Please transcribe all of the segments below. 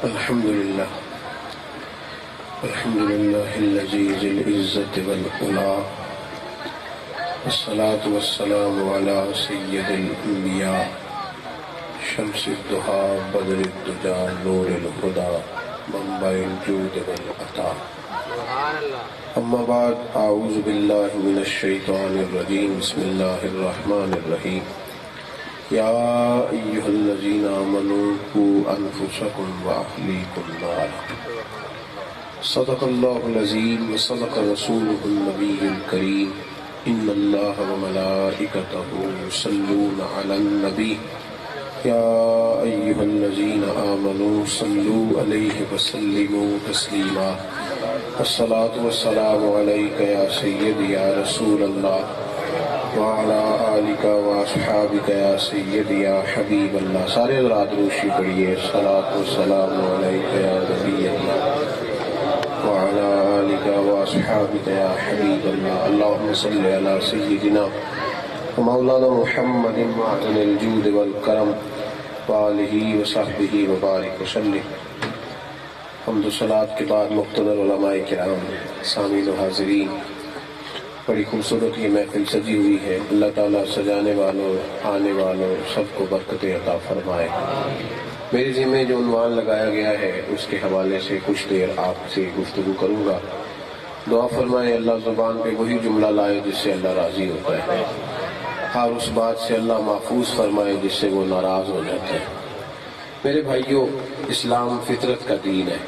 الحمد لله الذي ذي العزة والعلا، والصلاة والسلام على سيد الأنبياء شمس الضحى بدر الدجى نور الهدى منبع الجود والعطاء. أما بعد، أعوذ بالله من الشيطان الرجيم. بسم الله الرحمن الرحيم. يا أيها الذين آمنوا قوا أنفسكم وأهليكم نارا. صدق الله العظيم وصدق رسوله النبي الكريم. إن الله وملائكته يصلون على النبي يا أيها الذين آمنوا صلوا عليه وسلموا تسليما. الصلاة والسلام عليك يا سيدي يا رسول الله وعلى آلك واصحابك يا سيدي يا حبيب الله. سارے حضرات روشی پڑھیے. الصلاة والسلام عليك يا نبي الله وعلى آلك واصحابك يا حبيب الله. اللهم صل على سيدنا ومولانا محمد معدن الجود والكرم وآلہ وصحبہ وبارک وسلم. حمد و صلاۃ کے بعد مقتدر علماء کرام، سامعین و حاضرین، بڑی خوبصورت یہ محفل سجی ہوئی ہے. اللہ تعالیٰ سجانے والوں، آنے والوں سب کو برکت عطا فرمائے. میرے ذمہ جو عنوان لگایا گیا ہے اس کے حوالے سے کچھ دیر آپ سے گفتگو کروں گا. دعا فرمائے اللہ زبان پہ وہی جملہ لائے جس سے اللہ راضی ہوتا ہے، اور اس بات سے اللہ محفوظ فرمائے جس سے وہ ناراض ہو جاتا ہے. میرے بھائیوں، اسلام فطرت کا دین ہے.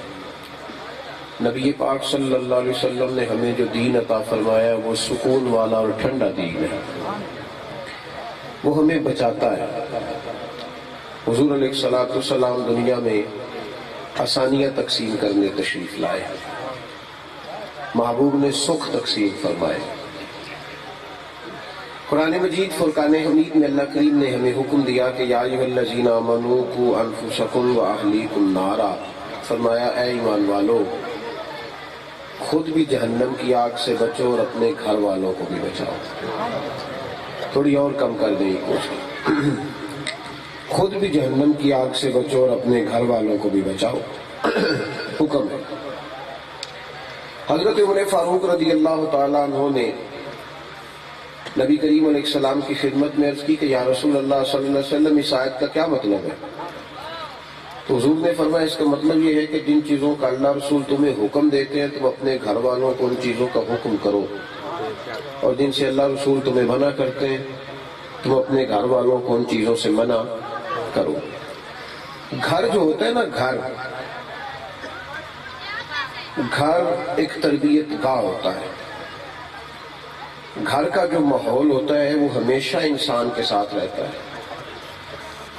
نبی پاک صلی اللہ علیہ وسلم نے ہمیں جو دین عطا فرمایا وہ سکون والا اور ٹھنڈا دین ہے. وہ ہمیں بچاتا ہے. حضور علیہ السلام دنیا میں آسانیاں تقسیم کرنے تشریف لائے. محبوب نے سکھ تقسیم فرمائے. قرآن مجید فرقان حمید میں اللہ کریم نے ہمیں حکم دیا کہ یا ایھا الذین آمنوا قوا انفسکم واہلیکم نارا. فرمایا اے ایمان والو، خود بھی جہنم کی آگ سے بچو اور اپنے گھر والوں کو بھی بچاؤ. تھوڑی اور کم کر دیں کوشش. خود بھی جہنم کی آگ سے بچو اور اپنے گھر والوں کو بھی بچاؤ. حکم ہے. حضرت عمر فاروق رضی اللہ تعالیٰ عنہ نے نبی کریم علیہ السلام کی خدمت میں عرض کی کہ یا رسول اللہ صلی اللہ علیہ وسلم اس آیت کا کیا مطلب ہے؟ تو حضور نے فرمایا اس کا مطلب یہ ہے کہ جن چیزوں کا اللہ رسول تمہیں حکم دیتے ہیں تم اپنے گھر والوں کو ان چیزوں کا حکم کرو، اور جن سے اللہ رسول تمہیں منع کرتے ہیں تم اپنے گھر والوں کو ان چیزوں سے منع کرو. گھر جو ہوتا ہے نا، گھر ایک تربیت گاہ ہوتا ہے. گھر کا جو ماحول ہوتا ہے وہ ہمیشہ انسان کے ساتھ رہتا ہے.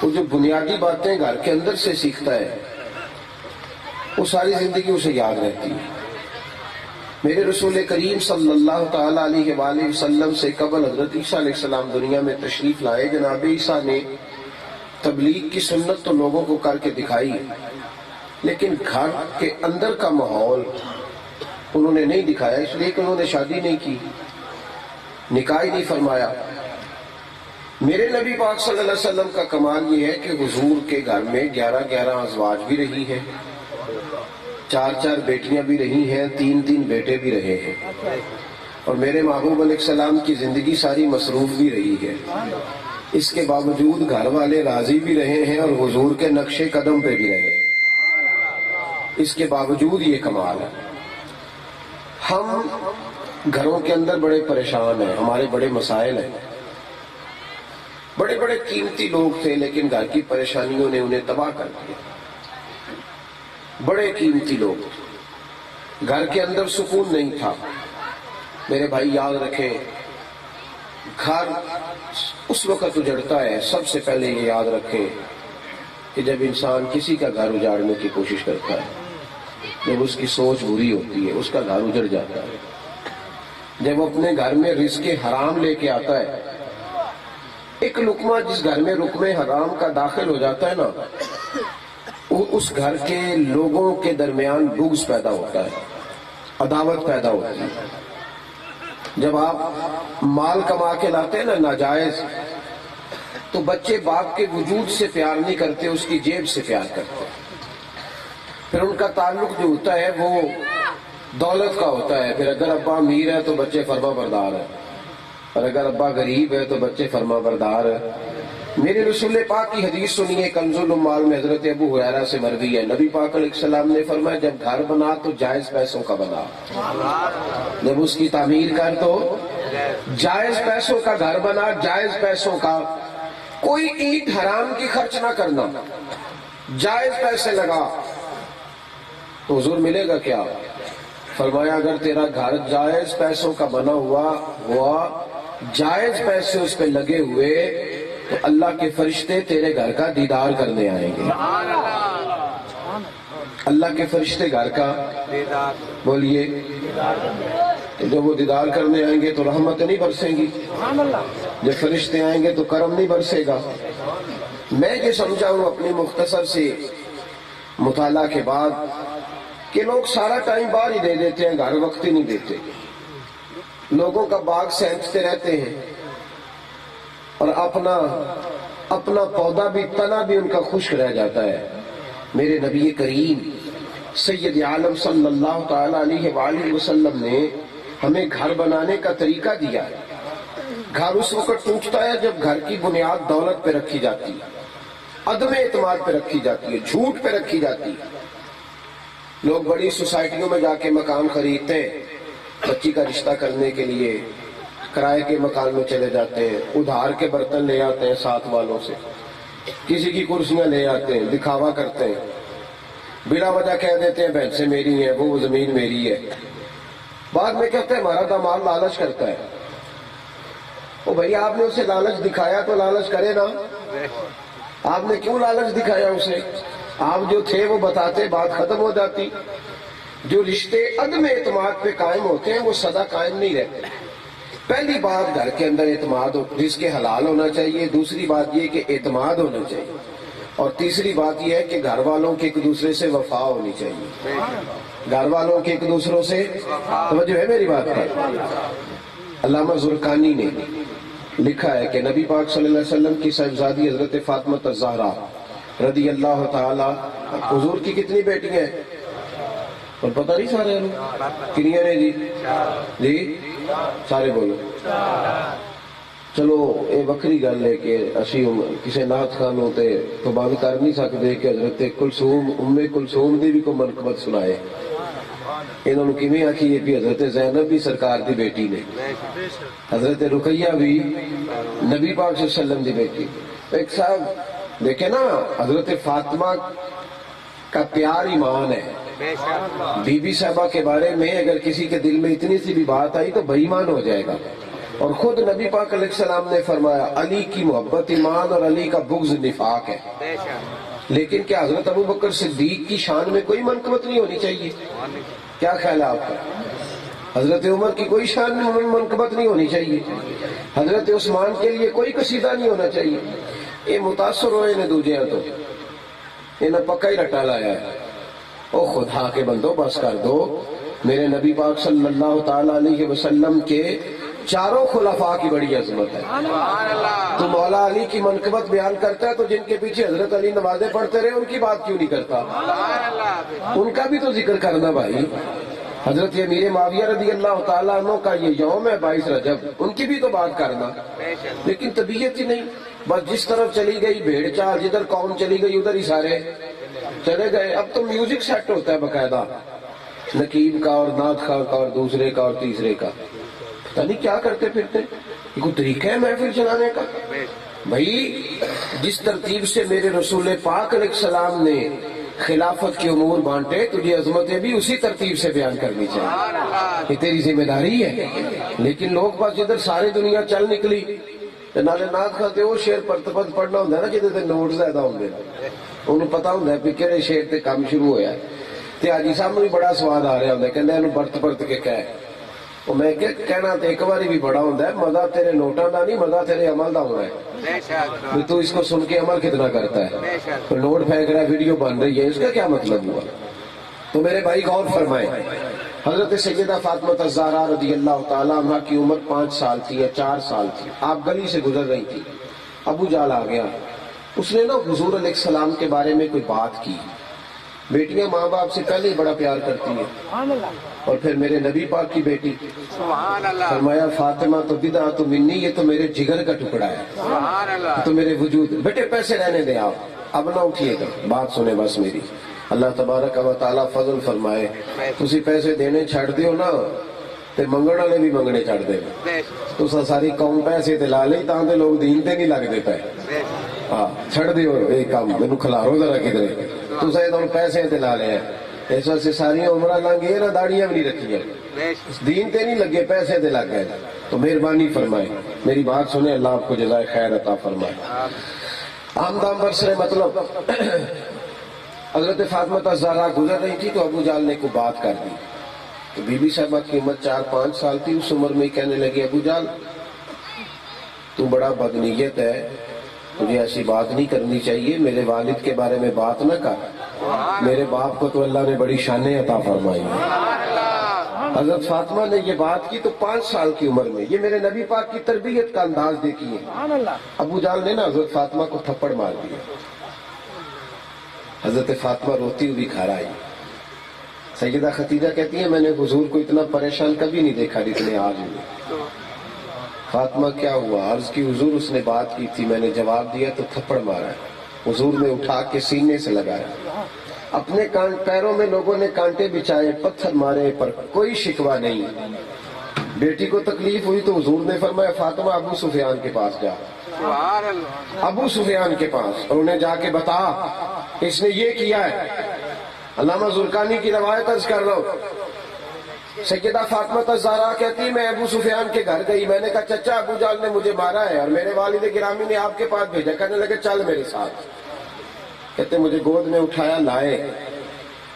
وہ جو بنیادی باتیں گھر کے اندر سے سیکھتا ہے وہ ساری زندگی اسے یاد رہتی ہے. میرے رسول کریم صلی اللہ تعالیٰ علیہ وآلہ وسلم سے قبل حضرت عیسیٰ علیہ السلام دنیا میں تشریف لائے. جناب عیسیٰ نے تبلیغ کی سنت تو لوگوں کو کر کے دکھائی، لیکن گھر کے اندر کا ماحول انہوں نے نہیں دکھایا. اس لیے کہ انہوں نے شادی نہیں کی، نکاح نہیں فرمایا. میرے نبی پاک صلی اللہ علیہ وسلم کا کمال یہ ہے کہ حضور کے گھر میں 11 ازواج بھی رہی ہیں، 4 بیٹیاں بھی رہی ہیں، 3 بیٹے بھی رہے ہیں، اور میرے محبوب علیہ السلام کی زندگی ساری مصروف بھی رہی ہے. اس کے باوجود گھر والے راضی بھی رہے ہیں اور حضور کے نقش قدم پہ بھی رہے ہیں. اس کے باوجود یہ کمال ہے. ہم گھروں کے اندر بڑے پریشان ہیں، ہمارے بڑے مسائل ہیں. بڑے قیمتی لوگ تھے لیکن گھر کی پریشانیوں نے انہیں تباہ کر دیا. بڑے قیمتی لوگ، گھر کے اندر سکون نہیں تھا. میرے بھائی یاد رکھیں، گھر اس وقت اجڑتا ہے، سب سے پہلے یہ یاد رکھیں کہ جب انسان کسی کا گھر اجاڑنے کی کوشش کرتا ہے، جب اس کی سوچ بری ہوتی ہے اس کا گھر اجڑ جاتا ہے. جب اپنے گھر میں رزق حرام لے کے آتا ہے، ایک لقمہ جس گھر میں رقم حرام کا داخل ہو جاتا ہے نا، اس گھر کے لوگوں کے درمیان بغض پیدا ہوتا ہے، عداوت پیدا ہوتی ہے. جب آپ مال کما کے لاتے ہیں نا ناجائز، تو بچے باپ کے وجود سے پیار نہیں کرتے، اس کی جیب سے پیار کرتے. پھر ان کا تعلق جو ہوتا ہے وہ دولت کا ہوتا ہے. پھر اگر ابا امیر ہے تو بچے فرما بردار ہیں، اور اگر ابا غریب ہے تو بچے فرما بردار ہیں. میرے رسول پاک کی حدیث سنیے، کنز الاموال میں حضرت ابو ہریرہ سے مروی ہے. نبی پاک علیہ السلام نے فرمایا جب گھر بنا تو جائز پیسوں کا بنا، جب اس کی تعمیر کر تو جائز پیسوں کا گھر بنا، جائز پیسوں کا. کوئی اینٹ حرام کی خرچ نہ کرنا، جائز پیسے لگا. تو حضور ملے گا کیا؟ فرمایا اگر تیرا گھر جائز پیسوں کا بنا ہوا جائز پیسے اس پہ لگے ہوئے تو اللہ کے فرشتے تیرے گھر کا دیدار کرنے آئیں گے. اللہ کے فرشتے گھر کا بولیے، جب وہ دیدار کرنے آئیں گے تو رحمت نہیں برسیں گی، جب فرشتے آئیں گے تو کرم نہیں برسے گا. میں یہ سمجھا ہوں اپنی مختصر سے مطالعہ کے بعد کہ لوگ سارا ٹائم باہر ہی دے دیتے ہیں، گھر وقت ہی نہیں دیتے. لوگوں کا باغ سینچتے رہتے ہیں اور اپنا پودا بھی، تنا بھی ان کا خشک رہ جاتا ہے. میرے نبی کریم سید عالم صلی اللہ تعالی علیہ وآلہ وسلم نے ہمیں گھر بنانے کا طریقہ دیا ہے. گھر اس وقت ٹوٹتا ہے جب گھر کی بنیاد دولت پہ رکھی جاتی ہے، عدم اعتماد پہ رکھی جاتی ہے، جھوٹ پہ رکھی جاتی ہے. لوگ بڑی سوسائٹیوں میں جا کے مکان خریدتے ہیں، بچی کا رشتہ کرنے کے لیے کرائے کے مکان میں چلے جاتے ہیں، ادھار کے برتن لے آتے ہیں ساتھ والوں سے، کسی کی کرسیاں لے آتے ہیں، دکھاوا کرتے ہیں، بلا وجہ کہہ دیتے ہیں بہن سے میری ہے، وہ زمین میری ہے. بعد میں کہتے ہیں ہمارا داماد لالچ کرتا ہے. او بھائی آپ نے اسے لالچ دکھایا تو لالچ کرے نا، آپ نے کیوں لالچ دکھایا اسے؟ آپ جو تھے وہ بتاتے، بات ختم ہو جاتی. جو رشتے عدم اعتماد پہ قائم ہوتے ہیں وہ سدا قائم نہیں رہتے. پہلی بات گھر کے اندر اعتماد ہو، رزق حلال ہونا چاہیے. دوسری بات یہ کہ اعتماد ہونا چاہیے. اور تیسری بات یہ ہے کہ گھر والوں کے ایک دوسرے سے وفا ہونی چاہیے. گھر والوں کے ایک دوسروں سے توجہ ہے میری بات پر. علامہ زرقانی نے لکھا ہے کہ نبی پاک صلی اللہ علیہ وسلم کی صاحبزادی حضرت فاطمہ الزہرا رضی اللہ تعالی، حضور کی کتنی بیٹیاں ہیں اور پتہ نہیں سارے کنیاں نے جی سارے بولو. چلو یہ وکری گل ہے کہ اسی کسی نعت خان ہوتے تو بند کر نہیں سکتے کہ حضرت کلثوم ام کلثوم دی بھی کوئی منقبت سنائے. انہوں نے کیویں آکھی ہے کہ حضرت زینب بھی سرکار دی بیٹی نے، حضرت رقیہ بھی نبی پاک صلی اللہ علیہ وسلم دی بیٹی. ایک صاحب دیکھیں نا، حضرت فاطمہ کا پیار ایمان ہے. بی بی صاحبہ کے بارے میں اگر کسی کے دل میں اتنی سی بھی بات آئی تو بے ایمان ہو جائے گا. اور خود نبی پاک علیہ السلام نے فرمایا علی کی محبت ایمان اور علی کا بغض نفاق ہے. لیکن کیا حضرت ابو بکر صدیق کی شان میں کوئی منقبت نہیں ہونی چاہیے؟ کیا خیال ہے آپ کا؟ حضرت عمر کی کوئی شان میں منقبت نہیں ہونی چاہیے؟ حضرت عثمان کے لیے کوئی قصیدہ نہیں ہونا چاہیے؟ یہ متاثر ہوئے نے دوجے تو انہیں پکا ہی رٹا لایا ہے. او خدا کے بندو بس کر دو. میرے نبی پاک صلی اللہ تعالی علیہ وسلم کے چاروں خلفاء کی بڑی عظمت ہے. تو مولا علی کی منقبت بیان کرتا ہے تو جن کے پیچھے حضرت علی نمازیں پڑھتے رہے ان کی بات کیوں نہیں کرتا؟ ان کا بھی تو ذکر کرنا بھائی. حضرت امیر معاویہ رضی اللہ تعالیٰ عنہ کا یہ یوم ہے 22 رجب، ان کی بھی تو بات کرنا. لیکن طبیعت ہی نہیں، بس جس طرف چلی گئی بھیڑ چال، جدھر قوم چلی گئی ادھر ہی سارے چلے گئے. اب تو میوزک سیٹ ہوتا ہے باقاعدہ، نقیب کا اور نعت خواں کا اور دوسرے کا اور تیسرے کا. پتہ نہیں کیا کرتے پھرتے. یہ کوئی طریقہ ہے محفل چلانے کا؟ بھائی جس ترتیب سے میرے رسول پاک علیہ السلام نے خلافت کے امور بانٹے، تجھے عظمتیں بھی اسی ترتیب سے بیان کرنی چاہیے. یہ تیری ذمہ داری ہے. لیکن لوگ بس جدھر ساری دنیا چل نکلی نالے نعت کھاتے وہ شعر پرتپت پڑھنا ہوتا ہے نا جہاں نوٹ زیادہ ہوتے ہیں، انہوں پتا ہوتا ہے کہ کہڑے شعر تے کام شروع ہوا ہے. تے حاجی صاحب نوں بھی بڑا سواد آ رہا ہوتا ہے، کہندے انہوں برت برت کے کہے. وہ میں کہ کہنا تے ایک باری بھی بڑا ہوتا ہے، مزہ تیرے نوٹاں دا نہیں، مزہ تیرے عمل دا ہونا ہے. تو اس کو سن کے عمل کتنا کرتا ہے؟ تو نوٹ پھینک رہا ہے، ویڈیو بن رہی ہے، اس کا کیا مطلب ہوا؟ تو میرے بھائی غور فرمائیں، حضرت سیدہ فاطمہ الزہرا رضی اللہ تعالیٰ عنہ کی عمر 5 سال تھی یا 4 سال تھی. آپ گلی سے گزر رہی تھی، ابو جال آ گیا. اس نے نا حضور علیہ السلام کے بارے میں کوئی بات کی. بیٹیاں ماں باپ سے پہلے ہی بڑا پیار کرتی ہیں. اور پھر میرے نبی پاک کی بیٹی فرمایا فاطمہ تو بدعۃ منی، یہ تو میرے جگر کا ٹکڑا ہے، تو میرے وجود. بیٹے پیسے رہنے دیں آپ، اب نہ اٹھیے گا، بات سنیں بس میری. اللہ تبارک و تعالیٰ فضل فرمائے تسی پیسے دینے چھڑ دیو نا تے منگن والے بھی منگنے چھڑ دے. تو ساری قوم پیسے تے لا لئی تاں دے لوگ دین تے نہیں لگتے پے. ہاں چھڑ دیو یہ کام، مینوں کھلارو ذرا کدھر. تساں یہ پیسے تے لا لے اس واسطے ساری عمرہ لنگ گئی نا، داڑیاں بھی نہیں رکھیاں، دین تے نہیں لگے، پیسے تے لگ گئے. تو مہربانی فرمائے میری بات سنیں، اللہ آپ کو جزائے خیر عطا فرمائے. آمدام برسرے مطلب حضرت فاطمہ الزہرا گزر رہی تھی تو ابو جہل نے کوئی بات کر دی. تو بی بی صاحبہ کی عمر 4-5 سال تھی. اس عمر میں ہی کہنے لگے ابو جہل تو بڑا بدنیت ہے، تجھے ایسی بات نہیں کرنی چاہیے، میرے والد کے بارے میں بات نہ کر، میرے باپ کو تو اللہ نے بڑی شانیں عطا فرمائی. حضرت فاطمہ نے یہ بات کی تو 5 سال کی عمر میں. یہ میرے نبی پاک کی تربیت کا انداز دیکھیے. ابو جہل نے نا حضرت فاطمہ کو تھپڑ مار دیا. حضرت فاطمہ روتی ہوئی گھر آئی. سیدہ خدیجہ کہتی ہیں میں نے حضور کو اتنا پریشان کبھی نہیں دیکھا جتنے آج ہوئے. فاطمہ کیا ہوا؟ عرض کی حضور اس نے بات کی تھی، میں نے جواب دیا تو تھپڑ مارا. حضور نے اٹھا کے سینے سے لگایا. اپنے پیروں میں لوگوں نے کانٹے بچھائے، پتھر مارے، پر کوئی شکوہ نہیں. بیٹی کو تکلیف ہوئی تو حضور نے فرمایا فاطمہ ابو سفیان کے پاس جا، ابو سفیان کے پاس، اور انہیں جا کے بتا اس نے یہ کیا ہے. علامہ زرقانی کی روایت عرض کر رہا ہوں، سیدہ فاطمہ الزہرا کہتی میں ابو سفیان کے گھر گئی، میں نے کہا چچا ابو جہل نے مجھے مارا ہے اور میرے والد گرامی نے آپ کے پاس بھیجا. کہنے لگے چل میرے ساتھ. کہتے مجھے گود میں اٹھایا لائے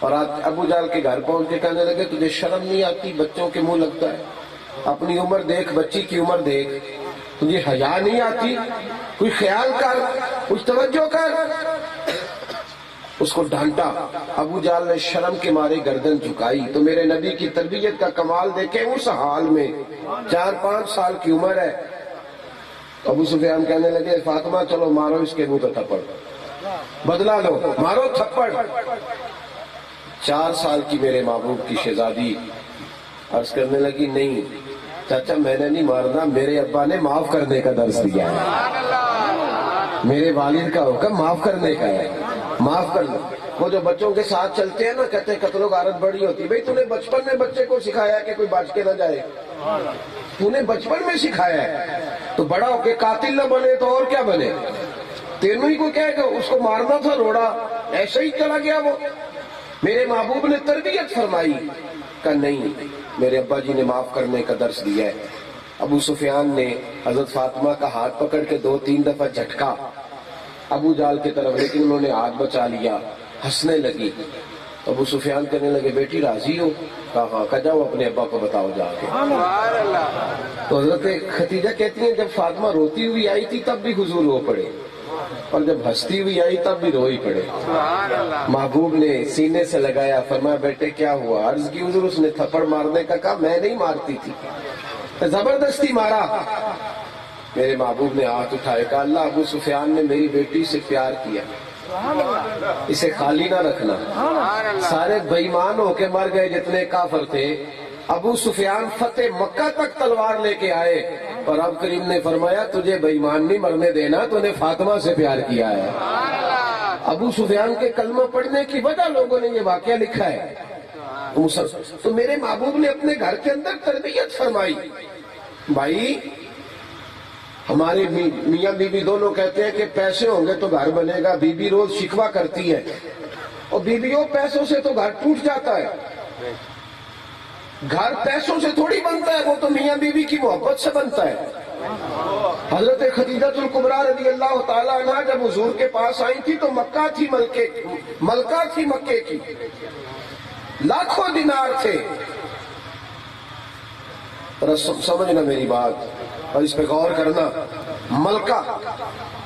اور ابو جہل کے گھر پہنچ کے کہنے لگے تجھے شرم نہیں آتی؟ بچوں کے منہ لگتا ہے، اپنی عمر دیکھ، بچی کی عمر دیکھ، تجھے حیا نہیں آتی؟ کوئی خیال کر، کچھ توجہ کر. اس کو ڈانٹا. ابو جہل نے شرم کے مارے گردن جھکائی. تو میرے نبی کی تربیت کا کمال دیکھیں، اس حال میں 4-5 سال کی عمر ہے. ابو سفیان کہنے لگے فاطمہ چلو مارو اس کے منہ تو تھپڑ، بدلا لو، مارو تھپڑ. 4 سال کی میرے محبوب کی شہزادی عرض کرنے لگی نہیں چاچا میں نے نہیں مارنا، میرے ابا نے معاف کرنے کا درس دیا ہے، میرے والد کا حکم معاف کرنے کا ہے، معاف کر لو. وہ جو بچوں کے ساتھ چلتے ہیں نا کہتے ہیں قتل و غارت بڑی ہوتی. بھئی تو نے بچپن میں بچے کو سکھایا کہ کوئی بچ کے نہ جائے، تو نے بچپن میں سکھایا ہے تو بڑا ہو کے قاتل نہ بنے تو اور کیا بنے؟ تینوں ہی کو کہے کہ اس کو مارنا تھا روڑا، ایسے ہی چلا گیا وہ. میرے محبوب نے تربیت فرمائی کہ نہیں، میرے ابا جی نے معاف کرنے کا درس دیا ہے. ابو سفیان نے حضرت فاطمہ کا ہاتھ پکڑ کے 2-3 دفعہ جھٹکا ابو جہل کی طرف، لیکن انہوں نے ہاتھ بچا لیا. ہنسنے لگی. ابو سفیان کہنے لگے بیٹی راضی ہو؟ کہا ہاں. کہا جاؤ اپنے ابا کو بتاؤ جا کے. تو حضرت خدیجہ کہتی ہیں جب فاطمہ روتی ہوئی آئی تھی تب بھی حضور رو پڑے، اور جب ہنستی ہوئی آئی تب بھی رو ہی پڑے. محبوب نے سینے سے لگایا، فرمایا بیٹے کیا ہوا؟ عرض کی حضور اس نے تھپڑ مارنے کا کہا، میں نہیں مارتی تھی، زبردستی مارا. میرے محبوب نے ہاتھ اٹھائے، کہا اللہ ابو سفیان نے میری بیٹی سے پیار کیا، اسے خالی نہ رکھنا. سارے بے ایمان ہو کے مر گئے جتنے کافر تھے. ابو سفیان فتح مکہ تک تلوار لے کے آئے اور اب کریم نے فرمایا تجھے بے ایمان نہیں مرنے دینا، تو نے فاطمہ سے پیار کیا ہے. ابو سفیان کے کلمہ پڑھنے کی وجہ لوگوں نے یہ واقعہ لکھا ہے. تو میرے محبوب نے اپنے گھر کے اندر تربیت فرمائی. بھائی ہمارے میاں بی بی دونوں کہتے ہیں کہ پیسے ہوں گے تو گھر بنے گا. بی بی روز شکوہ کرتی ہے، اور بیویوں پیسوں سے تو گھر ٹوٹ جاتا ہے. گھر پیسوں سے تھوڑی بنتا ہے، وہ تو میاں بی بی کی محبت سے بنتا ہے. حضرت خدیجہ الکبریٰ رضی اللہ تعالیٰ عنہ جب حضور کے پاس آئی تھی تو مکہ تھی، ملکہ تھی مکے کی، لاکھوں دینار تھے. سمجھنا میری بات اور اس پہ غور کرنا. ملکہ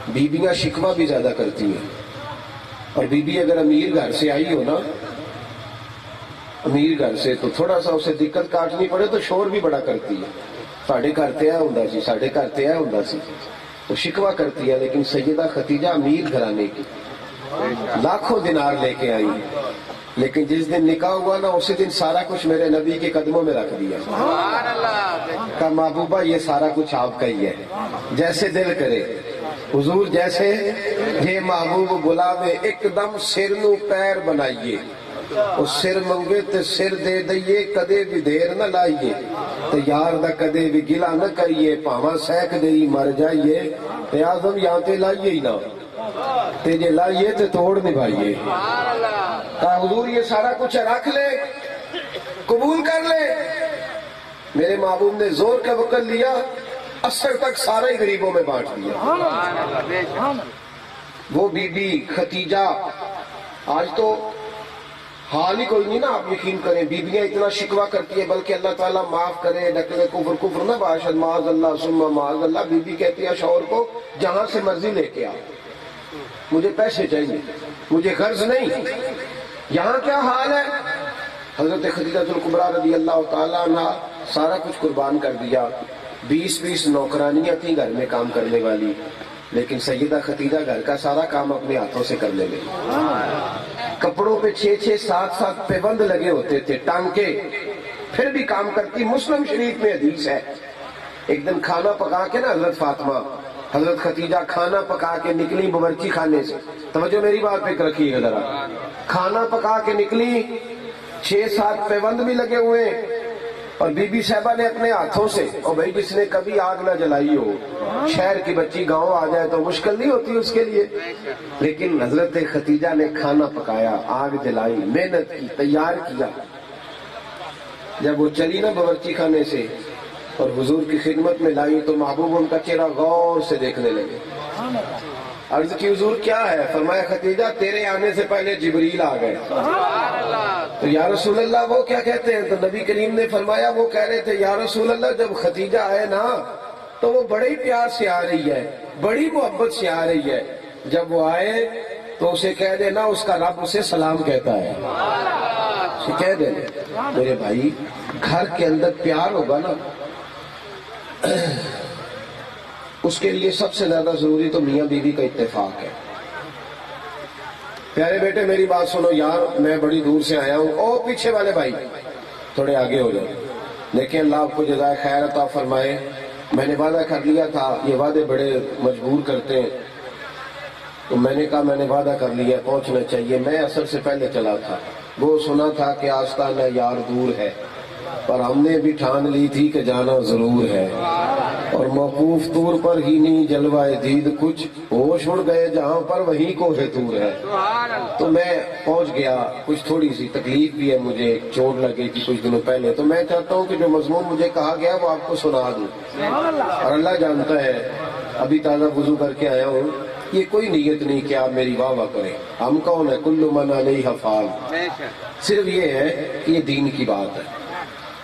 بیویاں شکوہ بھی زیادہ کرتی ہیں، اور بی بی اگر امیر گھر سے آئی ہو نا، امیر گھر سے، تو تھوڑا سا اسے دقت کاٹنی پڑے تو شور بھی بڑا کرتی ہے. ساڑھے گھر تے آیا ہوندا سی، ساڑھے گھر تے آیا ہوندا سی، تو شکوہ کرتی ہے. لیکن سیدہ خدیجہ امیر گھرانے کی، لاکھوں دینار لے کے آئی. لیکن جس دن نکاح ہوا نا اسی دن سارا کچھ میرے نبی کے قدموں میں رکھ دیا. کہا محبوبہ یہ سارا کچھ آپ کا ہی ہے، جیسے دل کرے. حضور جیسے یہ محبوب غلام ایک دم سر نو پیر بنائیے، اس سر منگے تے سر دے دئیے، کدے بھی دیر نہ لائیے، تے یار دا کدے بھی گلا نہ کریے، پاواں سیک دئی مر جائیے، تے آزم یہاں تے لائیے ہی نہ، تے جے لائیے تے توڑ نبھائیے. کہا حضور یہ سارا کچھ رکھ لے، قبول کر لے. میرے محبوب نے زور کا وقت لیا، اثر تک سارے ہی غریبوں میں بانٹ دیا. وہ بی بی ختیجہ، آج تو حال ہی کوئی نہیں نا، آپ یقین کریں بیویاں اتنا شکوہ کرتی ہے، بلکہ اللہ تعالیٰ معاف کرے، نقل کفر نہ باشد، معاذ اللہ ثم معاذ اللہ. بی بی کہتی ہے شوہر کو جہاں سے مرضی لے کے آ، مجھے پیسے چاہیے، مجھے غرض نہیں. یہاں کیا حال ہے؟ حضرت خدیجہ الکبریٰ رضی اللہ تعالیٰ عنہ سارا کچھ قربان کر دیا. 20 نوکرانیاں تھیں گھر میں کام کرنے والی، لیکن سیدہ خدیجہ گھر کا سارا کام اپنے ہاتھوں سے کرنے لگی. کپڑوں پہ 6 7 پیبند لگے ہوتے تھے، ٹانکے، پھر بھی کام کرتی. مسلم شریف میں حدیث ہے، ایک دن کھانا پکا کے نا حضرت فاطمہ، حضرت خدیجہ کھانا پکا کے نکلی باورچی خانے سے. توجہ میری بات پہ رکھیے گا ذرا. کھانا پکا کے نکلی، 6 7 پیبند بھی لگے ہوئے، اور بی بی صاحبہ نے اپنے ہاتھوں سے، اور بھائی جس نے کبھی آگ نہ جلائی ہو، شہر کی بچی گاؤں آ جائے تو مشکل نہیں ہوتی اس کے لیے، لیکن حضرت خدیجہ نے کھانا پکایا، آگ جلائی، محنت کی، تیار کیا. جب وہ چلی نا باورچی خانے سے اور حضور کی خدمت میں لائی تو محبوب ان کا چہرہ غور سے دیکھنے لگے. عرض کی حضور کیا ہے؟ فرمایا خدیجہ تیرے آنے سے پہلے جبریل آ گئے. تو یا رسول اللہ وہ کیا کہتے ہیں؟ تو نبی کریم نے فرمایا وہ کہہ رہے تھے یا رسول اللہ جب خدیجہ آئے نا تو وہ بڑے پیار سے آ رہی ہے، بڑی محبت سے آ رہی ہے، جب وہ آئے تو اسے کہہ دینا اس کا رب اسے سلام کہتا ہے. اسے کہہ دینا. میرے بھائی گھر کے اندر پیار ہوگا نا، اس کے لیے سب سے زیادہ ضروری تو میاں بیوی کا اتفاق ہے. پیارے بیٹے میری بات سنو یار، میں بڑی دور سے آیا ہوں، اور پیچھے والے بھائی تھوڑے آگے ہو جاؤ. دیکھیں اللہ آپ کو جزائے خیر عطا فرمائے. میں نے وعدہ کر لیا تھا، یہ وعدے بڑے مجبور کرتے ہیں، تو میں نے کہا میں نے وعدہ کر لیا پہنچنا چاہیے. میں اثر سے پہلے چلا تھا، وہ سنا تھا کہ آستانہ یار دور ہے، پر ہم نے بھی ٹھان لی تھی کہ جانا ضرور ہے. اور موقوف طور پر ہی نہیں جلوائے دید کچھ، ہوش اڑ گئے جہاں پر وہیں کو ہے دور ہے. تو میں پہنچ گیا. کچھ تھوڑی سی تکلیف بھی ہے مجھے، چوٹ لگی تھی کچھ دنوں پہلے، تو میں چاہتا ہوں کہ جو مضمون مجھے کہا گیا وہ آپ کو سنا دوں. اور اللہ جانتا ہے ابھی تازہ وضو کر کے آیا ہوں، یہ کوئی نیت نہیں کہ آپ میری واہ واہ کریں. ہم کون ہے؟ کل من علیہ فان. صرف یہ ہے کہ یہ دین کی بات ہے،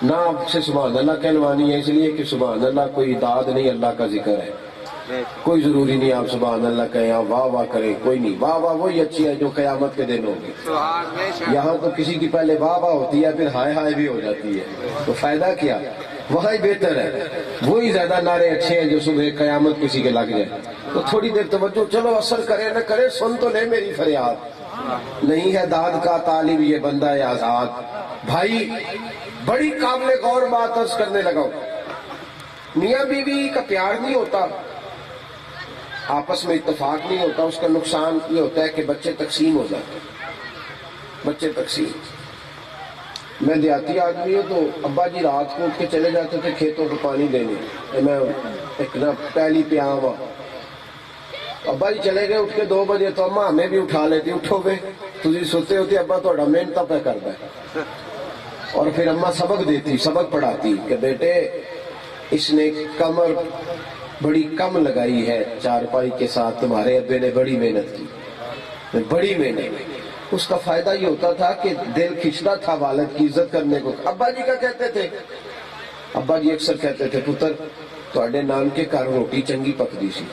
نہ آپ سے سبحان اللہ کہلوانی ہے، اس لیے کہ سبحان اللہ کوئی داد نہیں، اللہ کا ذکر ہے. کوئی ضروری نہیں آپ سبحان اللہ کہیں، آپ واہ واہ کریں، کوئی نہیں. واہ واہ وہی اچھی ہے جو قیامت کے دن ہوگی. یہاں تو کسی کی پہلے واہ واہ ہوتی ہے، پھر ہائے ہائے بھی ہو جاتی ہے، تو فائدہ کیا؟ وہی بہتر ہے، وہی زیادہ نعرے اچھے ہیں جو صبح قیامت کسی کے لگ جائے. تو تھوڑی دیر توجہ، چلو اثر کرے نہ کرے سن تو لے میری فریاد. نہیں ہے داد کا طالب یہ بندہ ہے آزاد. بھائی بڑی قابل غور بات عرض کرنے لگا ہوں. میاں بیوی کا پیار نہیں ہوتا، آپس میں اتفاق نہیں ہوتا، اس کا نقصان یہ ہوتا ہے کہ بچے تقسیم ہو جاتے ہیں. بچے تقسیم. میں دیہاتی آدمی ہوں، تو ابا جی رات کو اٹھ کے چلے جاتے تھے کھیتوں کو پانی دینے. میں ایک نا پہلی پہ آوا، ابا جی چلے گئے اٹھ کے 2 بجے، تو اماں ہمیں بھی اٹھا لیتی، اٹھو گے تھی سوتے ہوتے ابا تھوڑا محنت پہ کرتا ہے. اور پھر اماں سبق دیتی، سبق پڑھاتی کہ بیٹے اس نے کمر بڑی کم لگائی ہے چارپائی کے ساتھ، تمہارے ابے نے بڑی محنت کی، بڑی محنت. اس کا فائدہ یہ ہوتا تھا کہ دل کھچتا تھا والد کی عزت کرنے کو. ابا جی کا کہتے تھے، ابا جی اکثر کہتے تھے پتر تواڈے نان کے گھر روٹی چنگی پکدی سی،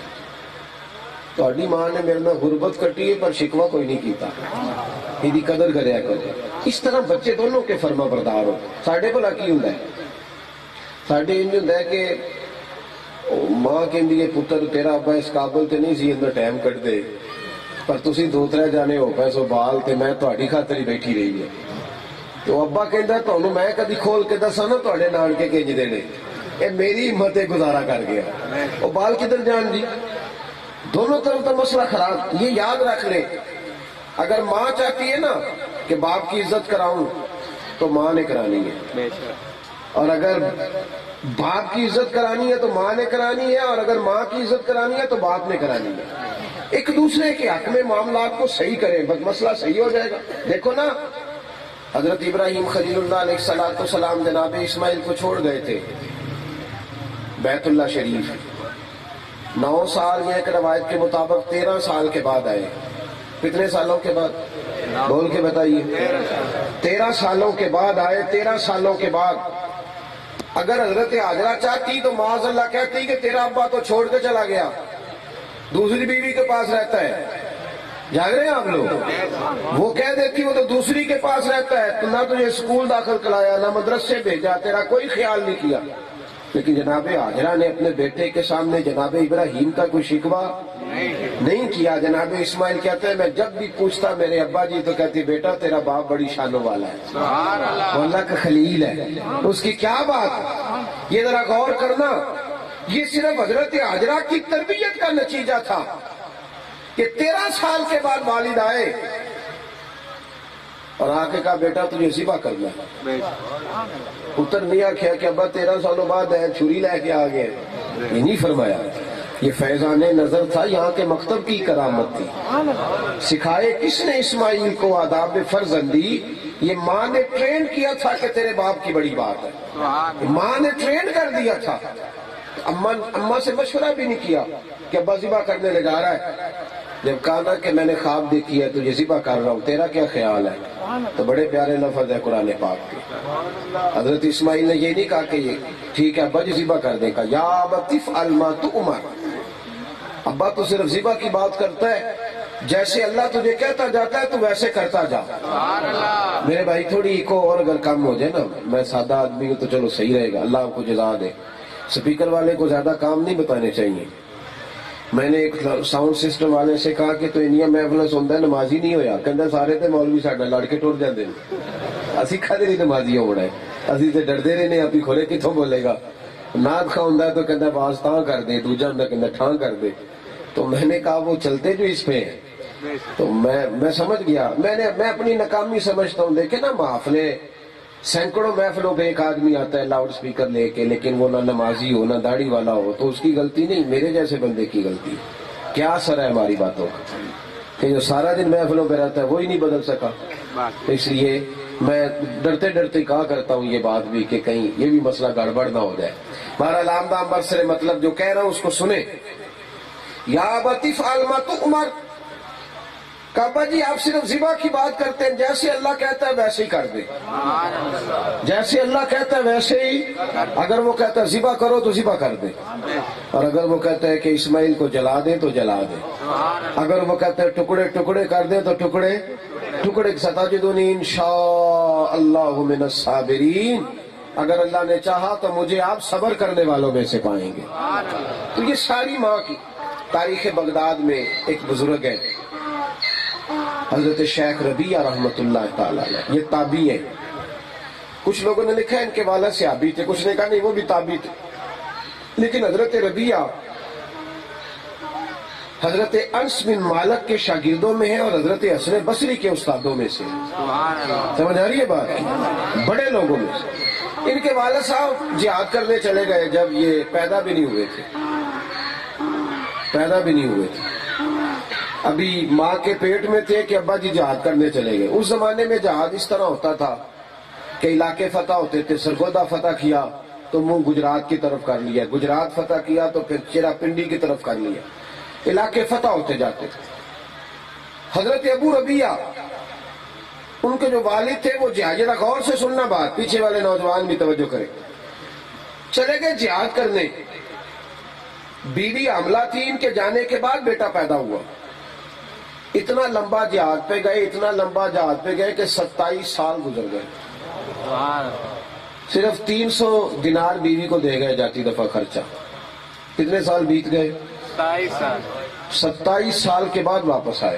تواڈی ماں نے میرے نال غربت کٹی ہے پر شکوہ کوئی نہیں کیتا، یہ قدر کریا کرو. اس طرح بچے دونوں کے فرما بردار ہو. ساڈے بھلا کی ہوندا ہے؟ ساڈے انج ہوندا ہے کہ ماں کہندی ہے پتر تیرا ابا اس قابل تے نہیں سی، اندا ٹائم کٹ دے، پر تسی 2-3 جانے ہو پیسو بال تے میں تہاڈی خاطر ہی بیٹھی رہی ہے. تو ابا کہندا تانوں میں کدی کھول کے دساں نا تہاڈے نانکے کنج دے نے, اے میری ہمت گزارا کر گیا. وہ بال کدھر جان جی؟ دونوں طرف تو مسئلہ خراب. یہ یاد رکھ لیں, اگر ماں چاہتی ہے نا کہ باپ کی عزت کراؤں تو ماں نے کرانی ہے, اور اگر باپ کی عزت کرانی ہے تو ماں نے کرانی ہے, اور اگر ماں کی عزت کرانی ہے تو باپ نے کرانی ہے. ایک دوسرے کے حق میں معاملات کو صحیح کریں, بس مسئلہ صحیح ہو جائے گا. دیکھو نا, حضرت ابراہیم خلیل اللہ علیہ السلام جناب اسماعیل کو چھوڑ گئے تھے بیت اللہ شریف. 9 سال یا ایک روایت کے مطابق 13 سال کے بعد آئے. کتنے سالوں کے بعد؟ بول کے بتائیے. 13 سالوں کے بعد آئے. 13 سالوں کے بعد اگر حضرت حاجرہ چاہتی تو معاذ اللہ کہتی کہ تیرا ابا تو چھوڑ کے چلا گیا, دوسری بیوی کے پاس رہتا ہے. جاگ رہے ہیں آپ لوگ؟ وہ کہہ دیتی وہ تو دوسری کے پاس رہتا ہے, تو نہ تجھے اسکول داخل کرایا, نہ مدرسے بھیجا, تیرا کوئی خیال نہیں کیا. لیکن جناب حاجرہ نے اپنے بیٹے کے سامنے جناب ابراہیم کا کوئی شکوہ نہیں کیا. جناب اسماعیل کہتے ہیں میں جب بھی پوچھتا میرے ابا جی تو کہتی بیٹا تیرا باپ بڑی شانوں والا ہے, اللہ کا خلیل ہے, اس کی کیا بات. یہ ذرا غور کرنا, یہ صرف حضرت حاجرہ کی تربیت کا نتیجہ تھا کہ 13 سال کے بعد والد آئے اور آ کے کہا بیٹا تجھے ذبح کرنا ہے. پتر نہیں آخیا کہ ابا 13 سالوں بعد ہے چھری لے کے آ گئے, یہ نہیں فرمایا. یہ فیضان نظر تھا, یہاں کے مکتب کی کرامت تھی. سکھائے کس نے اسماعیل کو آداب فرزندی؟ یہ ماں نے ٹرین کیا تھا کہ تیرے باپ کی بڑی بات ہے, ماں نے ٹرین کر دیا تھا. اماں سے مشورہ بھی نہیں کیا کہ ابا ذبح کرنے لے جا رہا ہے. جب کہا نا کہ میں نے خواب دیکھی ہے تجھے ذبح کر رہا ہوں, تیرا کیا خیال ہے؟ تو بڑے پیارے لفظ ہے قرآن پاک کے. حضرت اسماعیل نے یہ نہیں کہا کہ یہ ٹھیک ہے ابا جی ذبح کر دے گا, یا ابت افعل ما تؤمر. ابا تو صرف ذبح کی بات کرتا ہے, جیسے اللہ تجھے کہتا جاتا ہے تو ویسے کرتا جا. میرے بھائی تھوڑی ایکو اور اگر کم ہو جائے نا, میں سادہ آدمی ہوں تو چلو صحیح رہے گا, اللہ آپ کو جزا دے. سپیکر والے کو زیادہ کام نہیں بتانے چاہیے. میں نے ایک ساؤنڈ سسٹم والے سے کہا کہ تو انیا محفل سنتا ہے نمازی نہیں ہویا, کہندا سارے تے مولوی ساڈا لڑ کے ٹر جاندے نے, اسی کدے نہیں نمازی ہونا ہے, اسی تے ڈردے رہنے آپ ہی کھولے کتوں بولے گا. نعت خواہ ہوندا تو کہندا باز تاں کر دے, دوجا ہوندا کہندا ٹھاں کر دے. تو میں نے کہا وہ چلتے جو اس پہ ہیں. تو میں سمجھ گیا, میں اپنی ناکامی سمجھتا ہوں. دیکھیں نا محفلیں, سینکڑوں محفلوں پہ ایک آدمی آتا ہے لاؤڈ سپیکر لے کے, لیکن وہ نہ نمازی ہو نہ داڑھی والا ہو, تو اس کی غلطی نہیں, میرے جیسے بندے کی غلطی. کیا اثر ہے ہماری باتوں کا کہ جو سارا دن محفلوں پہ رہتا ہے وہی نہیں بدل سکا. اس لیے میں ڈرتے ڈرتے کہا کرتا ہوں یہ بات بھی کہ کہیں یہ بھی مسئلہ گڑبڑ نہ ہو جائے. بہرحال آمدہ برسر مطلب جو کہہ رہا ہوں اس کو سنیں. یا ابت افعل ما تؤمر, کعبہ جی آپ صرف ذبح کی بات کرتے ہیں, جیسے اللہ کہتا ہے ویسے ہی کر دیں, جیسے اللہ کہتا ہے ویسے ہی. اگر وہ کہتا ہے ذبح کرو تو ذبح کر دیں, اور اگر وہ کہتا ہے کہ اسماعیل کو جلا دیں تو جلا دیں, اگر وہ کہتا ہے ٹکڑے ٹکڑے کر دیں تو ٹکڑے ٹکڑے. ستجدنی انشاء اللہ من الصابرین, اگر اللہ نے چاہا تو مجھے آپ صبر کرنے والوں میں سے پائیں گے. تو یہ ساری ماں کی تاریخ بغداد میں ایک بزرگ ہے حضرت شیخ ربیعہ رحمت اللہ تعالی علیہ, یہ تابعی ہے. کچھ لوگوں نے لکھا ہے ان کے والد صحابی تھے, کچھ نے کہا نہیں وہ بھی تابعی تھے. لیکن حضرت ربیعہ حضرت انس بن مالک کے شاگردوں میں ہے اور حضرت حسن بصری کے استادوں میں سے. سمجھ آ رہی ہے بات؟ بڑے لوگوں میں سے. ان کے والد صاحب جہاد کرنے چلے گئے جب یہ پیدا بھی نہیں ہوئے تھے, ابھی ماں کے پیٹ میں تھے کہ ابا جی جہاد کرنے چلے گئے. اس زمانے میں جہاد اس طرح ہوتا تھا کہ علاقے فتح ہوتے تھے. سرگودا فتح کیا تو منہ گجرات کی طرف کر لیا, گجرات فتح کیا تو پھر چیرا پنڈی کی طرف کر لیا, علاقے فتح ہوتے جاتے تھے. حضرت ابو ربیعہ ان کے جو والد تھے وہ جہاد, ذرا غور سے سننا بات, پیچھے والے نوجوان بھی توجہ کریں. چلے گئے جہاد کرنے, بیوی حاملہ تھی, ان کے جانے کے بعد بیٹا پیدا ہوا. اتنا لمبا جہاد پہ گئے, اتنا لمبا جہاد پہ گئے کہ 27 سال گزر گئے. صرف 300 دینار بیوی کو دے گئے جاتی دفعہ خرچہ. کتنے سال بیت گئے؟ 27 سال کے بعد واپس آئے.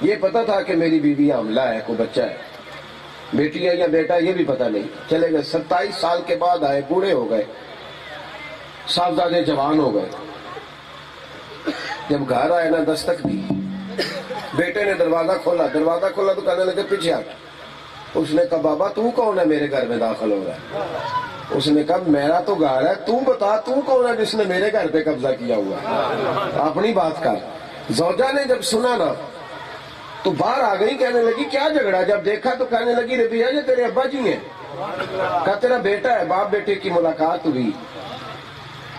یہ پتا تھا کہ میری بیوی حاملہ ہے، کوئی بچہ ہے، بیٹی ہے یا بیٹا یہ بھی پتا نہیں. چلے گئے. 27 سال کے بعد آئے، بوڑھے ہو گئے، صاحبزادے جوان ہو گئے. جب گھر آئے نا دستک دی، بیٹے نے دروازہ کھولا تو کہنے لگے پیچھے ہٹ. اس نے کہا بابا تو کون ہے میرے گھر میں داخل ہو رہا ہے؟ اس نے کہا میرا تو گھر ہے، تو بتا تو کون ہے جس نے میرے گھر پہ قبضہ کیا ہوا ہے، اپنی بات کر. زوجہ نے جب سنا نا تو باہر آ گئی، کہنے لگی کیا جھگڑا؟ جب دیکھا تو کہنے لگی ربیہ یہ تیرے ابا جی ہیں. کہا تیرا بیٹا ہے. باپ بیٹے کی ملاقات ہوئی.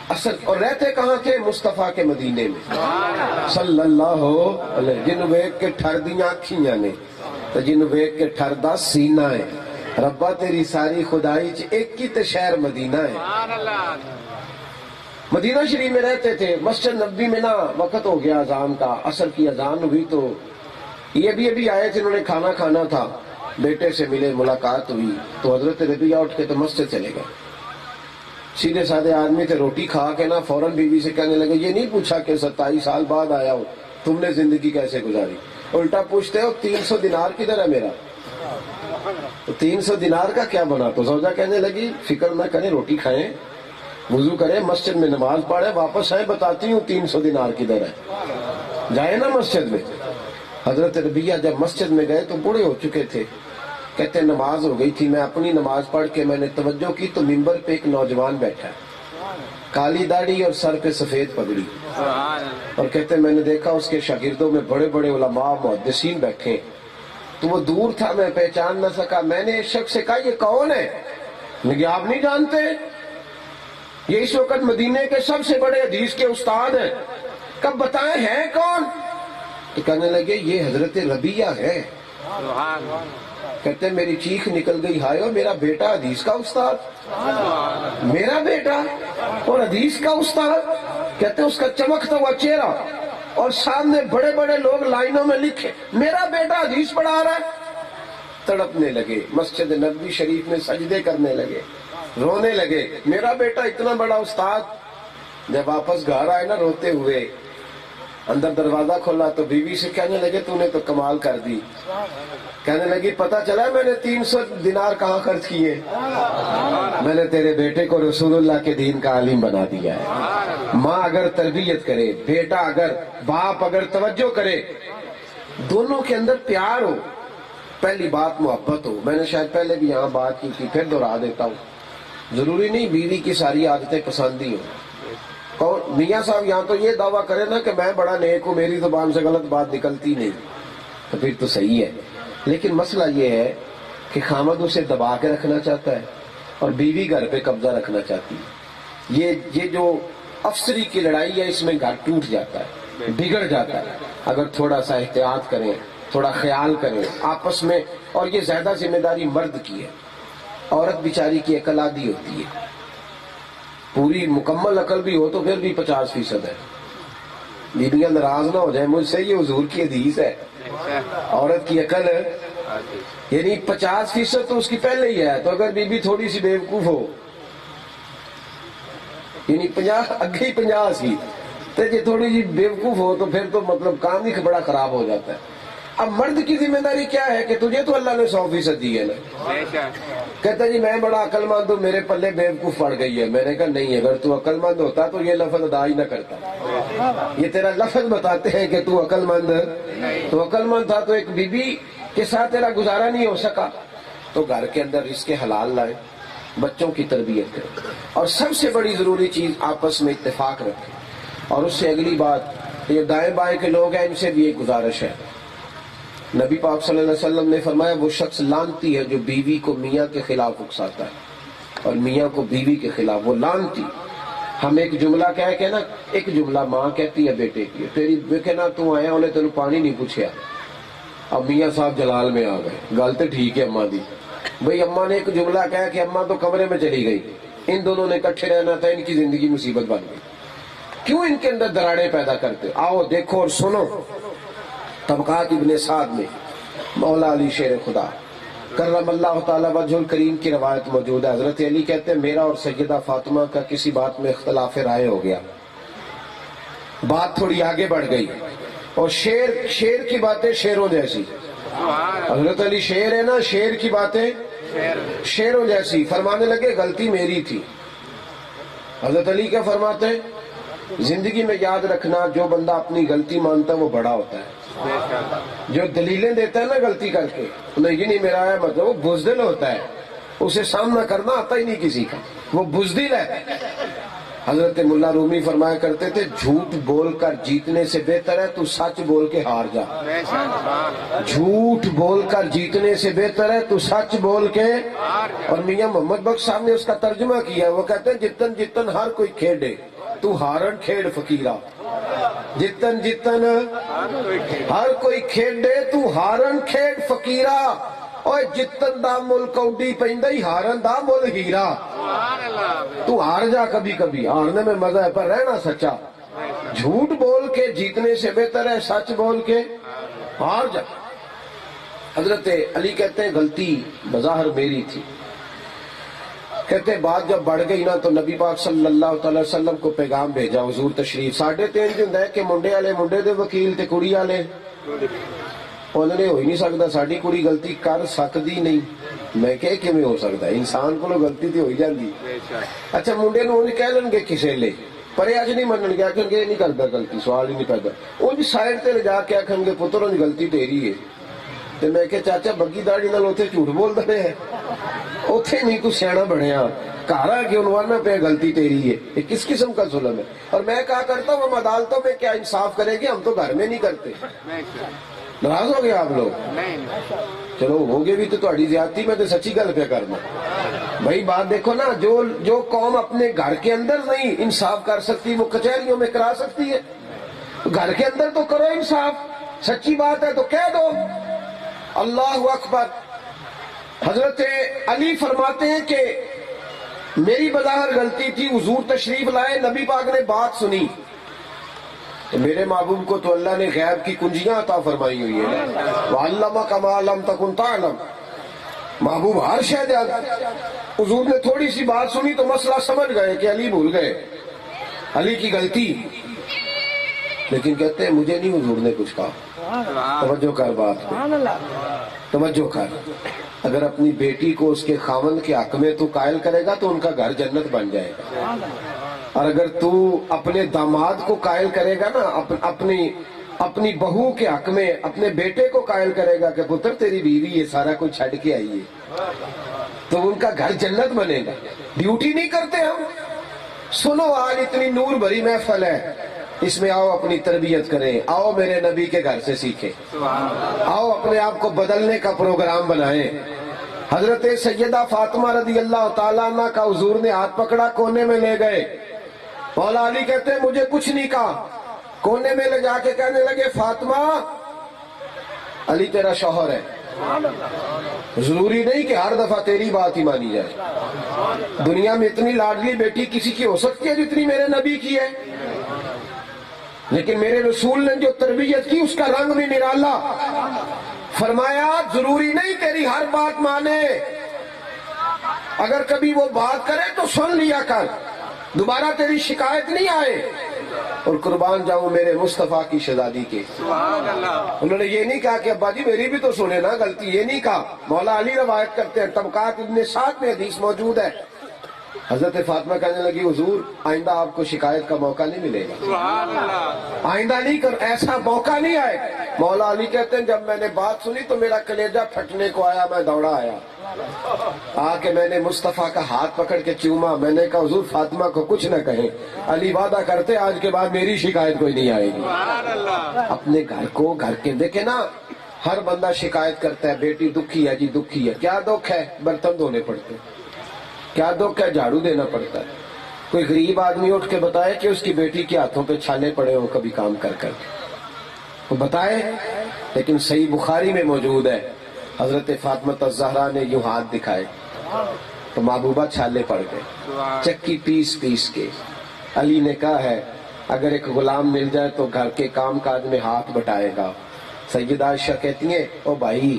اصل اور رہتے کہاں تھے؟ مصطفیٰ کے مدینے میں صلی اللہ علیہ. جن ویک کے ٹھر دیاں اکھیاں نے تو جن ویک کے ٹھر دا سینہ ہے. ربا تیری ساری خدائی چ ایک ہی تے شہر مدینہ ہے. مدینہ شریف میں رہتے تھے. مسجد نبوی میں نا وقت ہو گیا اذان کا، عصر کی اذان ہوئی تو یہ ابھی آئے تھے، انہوں نے کھانا کھانا تھا. بیٹے سے ملے، ملاقات ہوئی تو حضرت ربیہ اٹھ کے تو مسجد چلے گئے. سیدھے سادے آدمی تھے، روٹی کھا کے نا فوراً بیوی سے کہنے لگے یہ نہیں پوچھا کہ 27 سال بعد آیا ہو تم نے زندگی کیسے گزاری؟ الٹا پوچھتے ہو 300 دینار کدھر ہے میرا؟ تو 300 دینار کا کیا بنا؟ تو زوجہ کہنے لگی فکر نہ کریں، روٹی کھائیں، وضو کریں، مسجد میں نماز پڑھیں، واپس آئیں بتاتی ہوں 300 دینار کدھر ہے. جائیں نا مسجد میں. حضرت ربیہ جب مسجد میں گئے تو بوڑھے ہو چکے تھے. کہتے نماز ہو گئی تھی، میں اپنی نماز پڑھ کے میں نے توجہ کی تو منبر پہ ایک نوجوان بیٹھا ہے، کالی داڑھی اور سر پہ سفید پگڑی. اور کہتے میں نے دیکھا اس کے شاگردوں میں بڑے بڑے علماء محدثین بیٹھے. تو وہ دور تھا، میں پہچان نہ سکا. میں نے اس شخص سے کہا یہ کون ہے؟ کہ آپ نہیں جانتے؟ یہ اس وقت مدینے کے سب سے بڑے حدیث کے استاد ہیں. کب بتائیں ہیں کون؟ تو کہنے لگے یہ حضرت ربیہ ہے. کہتے میری چیخ نکل گئی، ہائے اور میرا بیٹا حدیث کا استاد، میرا بیٹا اور حدیث کا استاد. کہتے اس کا چمکتا ہوا چہرہ اور سامنے بڑے بڑے لوگ لائنوں میں لکھے میرا بیٹا حدیث پڑھا رہا ہے. تڑپنے لگے، مسجد نبوی شریف میں سجدے کرنے لگے، رونے لگے، میرا بیٹا اتنا بڑا استاد. جب واپس گھر آئے نا روتے ہوئے، اندر دروازہ کھولا تو بیوی سے کہنے لگے تو نے تو کمال کر دی. کہنے لگی پتہ چلا میں نے 300 دینار کہاں خرچ کیے؟ میں نے تیرے بیٹے کو رسول اللہ کے دین کا عالم بنا دیا ہے. ماں اگر تربیت کرے، بیٹا اگر، باپ اگر توجہ کرے، دونوں کے اندر پیار ہو، پہلی بات محبت ہو. میں نے شاید پہلے بھی یہاں بات کی تھی، پھر دہرا دیتا ہوں. ضروری نہیں بیوی کی ساری عادتیں پسند ہی ہوں. میاں صاحب یہاں تو یہ دعویٰ کرے نا کہ میں بڑا نیک ہوں، میری زبان سے غلط بات نکلتی نہیں، تو پھر تو صحیح ہے. لیکن مسئلہ یہ ہے کہ خامد اسے دبا کے رکھنا چاہتا ہے اور بیوی گھر پہ قبضہ رکھنا چاہتی ہے. یہ جو افسری کی لڑائی ہے، اس میں گھر ٹوٹ جاتا ہے، بگڑ جاتا ہے. اگر تھوڑا سا احتیاط کریں، تھوڑا خیال کریں آپس میں. اور یہ زیادہ ذمہ داری مرد کی ہے. عورت بیچاری کی عقل آدھی ہوتی ہے، پوری مکمل عقل بھی ہو تو پھر بھی 50% ہے. بیویاں ناراض نہ ہو جائیں مجھ سے، یہ حضور کی حدیث ہے. عورت کی عقل یعنی 50% تو اس کی پہلے ہی ہے. تو اگر بیوی تھوڑی سی بیوقوف ہو، یعنی 50 اگے ہی 50 سی، تو یہ تھوڑی سی بیوقوف ہو تو پھر تو مطلب کام ہی بڑا خراب ہو جاتا ہے. اب مرد کی ذمہ داری کیا ہے کہ تجھے تو اللہ نے 100% دی ہے نا. کہتا جی میں بڑا عقل مند ہوں، میرے پلے بیوقوف پڑ گئی ہے. میں نے کہا نہیں، اگر تو عقل مند ہوتا تو یہ لفظ ادا ہی نہ کرتا. یہ تیرا لفظ بتاتے ہیں کہ تو عقل مند، تو عقل مند تھا تو ایک بی بی کے ساتھ تیرا گزارا نہیں ہو سکا. تو گھر کے اندر رزق حلال لائے، بچوں کی تربیت کرے، اور سب سے بڑی ضروری چیز آپس میں اتفاق رکھے. اور اس سے اگلی بات، یہ دائیں بائیں کے لوگ ہیں ان سے بھی ایک گزارش ہے. نبی پاک صلی اللہ علیہ وسلم نے فرمایا وہ شخص لعنتی ہے جو بیوی کو میاں کے خلاف اکساتا ہے اور میاں کو بیوی کے خلاف، وہ لعنتی. ہم ایک جملہ کہہ کے نا، ایک جملہ ماں کہتی ہے بیٹے کی، تیری دیکھے نا تو آیا انہیں تینوں پانی نہیں پوچھیا. اب میاں صاحب جلال میں آ گئے، گل تو ٹھیک ہے اماں دی. بھئی اماں نے ایک جملہ کہا کہ اماں تو کمرے میں چلی گئی، ان دونوں نے کٹھے رہنا تھا، ان کی زندگی مصیبت بن گئی. کیوں ان کے اندر دراڑیں پیدا کرتے؟ آؤ دیکھو اور سنو. طبقات ابن سعد میں مولا علی شیر خدا کرم اللہ تعالی وجہ الکریم کی روایت موجود ہے. حضرت علی کہتے ہیں میرا اور سیدہ فاطمہ کا کسی بات میں اختلاف رائے ہو گیا، بات تھوڑی آگے بڑھ گئی. اور شیر کی باتیں شیروں جیسی. حضرت علی شیر ہے نا, شیر کی باتیں شیروں جیسی. فرمانے لگے غلطی میری تھی. حضرت علی کیا فرماتے ہیں؟ زندگی میں یاد رکھنا, جو بندہ اپنی غلطی مانتا ہے وہ بڑا ہوتا ہے. جو دلیلیں دیتا ہے نا غلطی کر کے, نہیں یہ نہیں میرا ہے مطلب, وہ بزدل ہوتا ہے. اسے سامنا کرنا آتا ہی نہیں کسی کا, وہ بزدل ہے. حضرت ملا رومی فرمایا کرتے تھے, جھوٹ بول کر جیتنے سے بہتر ہے تو سچ بول کے ہار جا. جھوٹ بول کر جیتنے سے بہتر ہے تو سچ بول کے. اور میاں محمد بخش صاحب نے اس کا ترجمہ کیا, وہ کہتے ہیں جتن جتن ہر کوئی کھیڑے تو ہارن کھیڑ فقیرہ. جتن جتن ہر کوئی کھیڑے تو ہارن کھیڑ فقیرہ. اور جتن دا مل کوڈی پیندا ہی ہارن دا مل ہیرا. تو ہار جا کبھی کبھی, ہارنے میں مزہ ہے پر رہنا سچا. جھوٹ بول کے جیتنے سے بہتر ہے سچ بول کے ہار جا. حضرت علی کہتے ہیں غلطی بظاہر میری تھی. کہتے ہیں بات جب بڑھ گئی نا تو نبی پاک صلی اللہ تعالی وسلم کو پیغام بھیجا, حضور تشریف. 3.5 دن ہے کہ منڈے والے منڈے دے وکیل تے کڑی والے انہوں نے ہو ہی نہیں سکتا, ساڈی کڑی غلطی کر سکتی نہیں. میں کہ کیویں ہو سکتا ہے, انسان کو غلطی تے ہو ہی جاندی. اچھا منڈے نو انج کہہ لیں گے کسے لے, پر اج نہیں منن گے, آکھن گے نہیں کردا غلطی, سوال ہی نہیں پیدا. انج سائڈ تے لے جا کے آکھن گے پتر انج غلطی تیری ہے. تے میں کہ چاچا بگی داڑھی نال اوتھے جھوٹ بولدا ہے, اوتھے نہیں تو سیاڑا بنیا, گھر آ کے عنوان پہ غلطی تیری ہے. یہ کس قسم کا ظلم ہے؟ اور میں کہا کرتا ہوں ہم عدالتوں میں کیا انصاف کریں گے, ہم تو گھر میں نہیں کرتے. ناراض ہو گئے آپ لوگ؟ چلو ہو گئے بھی تو تہاڈی زیادتی, میں تو سچی گل پہ کرنا. بھائی بات دیکھو نا, جو قوم اپنے گھر کے اندر نہیں انصاف کر سکتی وہ کچہریوں میں کرا سکتی ہے. گھر کے اندر تو کرو انصاف, سچی بات ہے تو کہہ دو. اللہ اکبر. حضرت علی فرماتے ہیں کہ میری بظاہر غلطی تھی, حضور تشریف لائے, نبی پاک نے بات سنی. تو میرے محبوب کو تو اللہ نے غیب کی کنجیاں عطا فرمائی ہوئی ہے. وَعَلَّمَكَ مَا لَمْ تَكُنْ تَعْلَمْ. محبوب ہر شے جانتا. حضور نے تھوڑی سی بات سنی تو مسئلہ سمجھ گئے کہ علی بھول گئے, علی کی غلطی. لیکن کہتے ہیں مجھے نہیں حضور نے کچھ کہا. توجہ کر بات پہ, توجہ کر. اگر اپنی بیٹی کو اس کے خاوند کے حق میں تو قائل کرے گا تو ان کا گھر جنت بن جائے گا. اور اگر تو اپنے داماد کو قائل کرے گا نا, اپنی بہو کے حق میں اپنے بیٹے کو قائل کرے گا کہ پتر تیری بیوی یہ سارا کچھ چھڑ کے آئی ہے, تو ان کا گھر جنت بنے گا. ڈیوٹی نہیں کرتے ہم. سنو آج اتنی نور بھری محفل ہے, اس میں آؤ اپنی تربیت کریں, آؤ میرے نبی کے گھر سے سیکھیں, آؤ اپنے آپ کو بدلنے کا پروگرام بنائیں. حضرت سیدہ فاطمہ رضی اللہ تعالیٰ عنہ کا حضور نے ہاتھ پکڑا, کونے میں لے گئے. مولا علی کہتے ہیں مجھے کچھ نہیں کہا, کونے میں لے جا کے کہنے لگے فاطمہ علی تیرا شوہر ہے, ضروری نہیں کہ ہر دفعہ تیری بات ہی مانی جائے. دنیا میں اتنی لاڈلی بیٹی کسی کی ہو سکتی ہے جتنی میرے نبی کی ہے, لیکن میرے رسول نے جو تربیت کی اس کا رنگ بھی نرالا. فرمایا ضروری نہیں تیری ہر بات مانے, اگر کبھی وہ بات کرے تو سن لیا کر, دوبارہ تیری شکایت نہیں آئے. اور قربان جاؤں میرے مصطفیٰ کی شہزادی کے. انہوں نے یہ نہیں کہا کہ ابا جی میری بھی تو سنے نا غلطی, یہ نہیں کہا. مولا علی روایت کرتے ہیں, طبقات ابن سعد میں حدیث موجود ہے, حضرت فاطمہ کہنے لگی حضور آئندہ آپ کو شکایت کا موقع نہیں ملے گا, آئندہ نہیں کر, ایسا موقع نہیں آئے. مولا علی کہتے ہیں جب میں نے بات سنی تو میرا کلیجہ پھٹنے کو آیا, میں دوڑا آیا, آ کے میں نے مصطفیٰ کا ہاتھ پکڑ کے چوما. میں نے کہا حضور فاطمہ کو کچھ نہ کہیں, علی وعدہ کرتے آج کے بعد میری شکایت کوئی نہیں آئے گی. اپنے گھر کو گھر کے دیکھے نا, ہر بندہ شکایت کرتا ہے بیٹی دکھی ہے جی دکھی ہے. کیا دکھ ہے؟ برتن دھونے پڑتے. کیا دکھ ہے؟ جھاڑو دینا پڑتا ہے. کوئی غریب آدمی اٹھ کے بتائے کہ اس کی بیٹی کے ہاتھوں پہ چھالے پڑے ہوں کبھی کام کر کر کے, وہ بتائے. لیکن صحیح بخاری میں موجود ہے, حضرت فاطمہ الزہرا نے یوں ہاتھ دکھائے تو محبوبہ چھالے پڑ گئے, چکی پیس پیس کے. علی نے کہا ہے اگر ایک غلام مل جائے تو گھر کے کام کاج میں ہاتھ بٹائے گا. سیدہ عائشہ کہتی ہیں او بھائی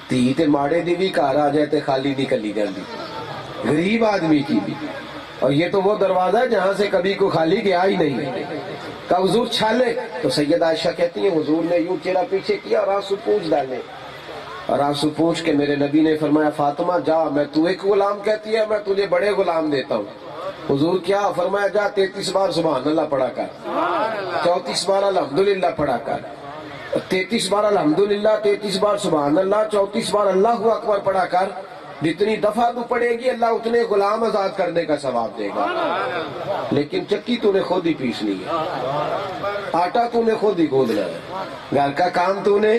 تی تے ماڑے دی بھی گھر آ جائے تے خالی نہیں کلی جاندی, غریب آدمی کی بھی. اور یہ تو وہ دروازہ ہے جہاں سے کبھی کو خالی گیا ہی نہیں. کہا حضور چھالے؟ تو سیدہ عائشہ کہتی ہیں حضور نے یوں چہرہ پیچھے کیا اور آنسو پوچھ ڈالے، اور آنسو پوچھ کے میرے نبی نے فرمایا فاطمہ جا، میں تو ایک غلام کہتی ہے، میں تجھے بڑے غلام دیتا ہوں۔ حضور کیا؟ فرمایا جا 33 بار سبحان اللہ پڑھا کر، 34 بار الحمدللہ پڑھا کر، 33 بار الحمدللہ، 33 بار سبحان اللہ، 34 بار اللہ اکبر پڑھا کر۔ جتنی دفعہ تو پڑھے گی اللہ اتنے غلام آزاد کرنے کا ثواب دے گا۔ لیکن چکی تو نے خود ہی پیسنی ہے، آٹا تو نے خود ہی گوندنا ہے، گھر کا کام تو نے۔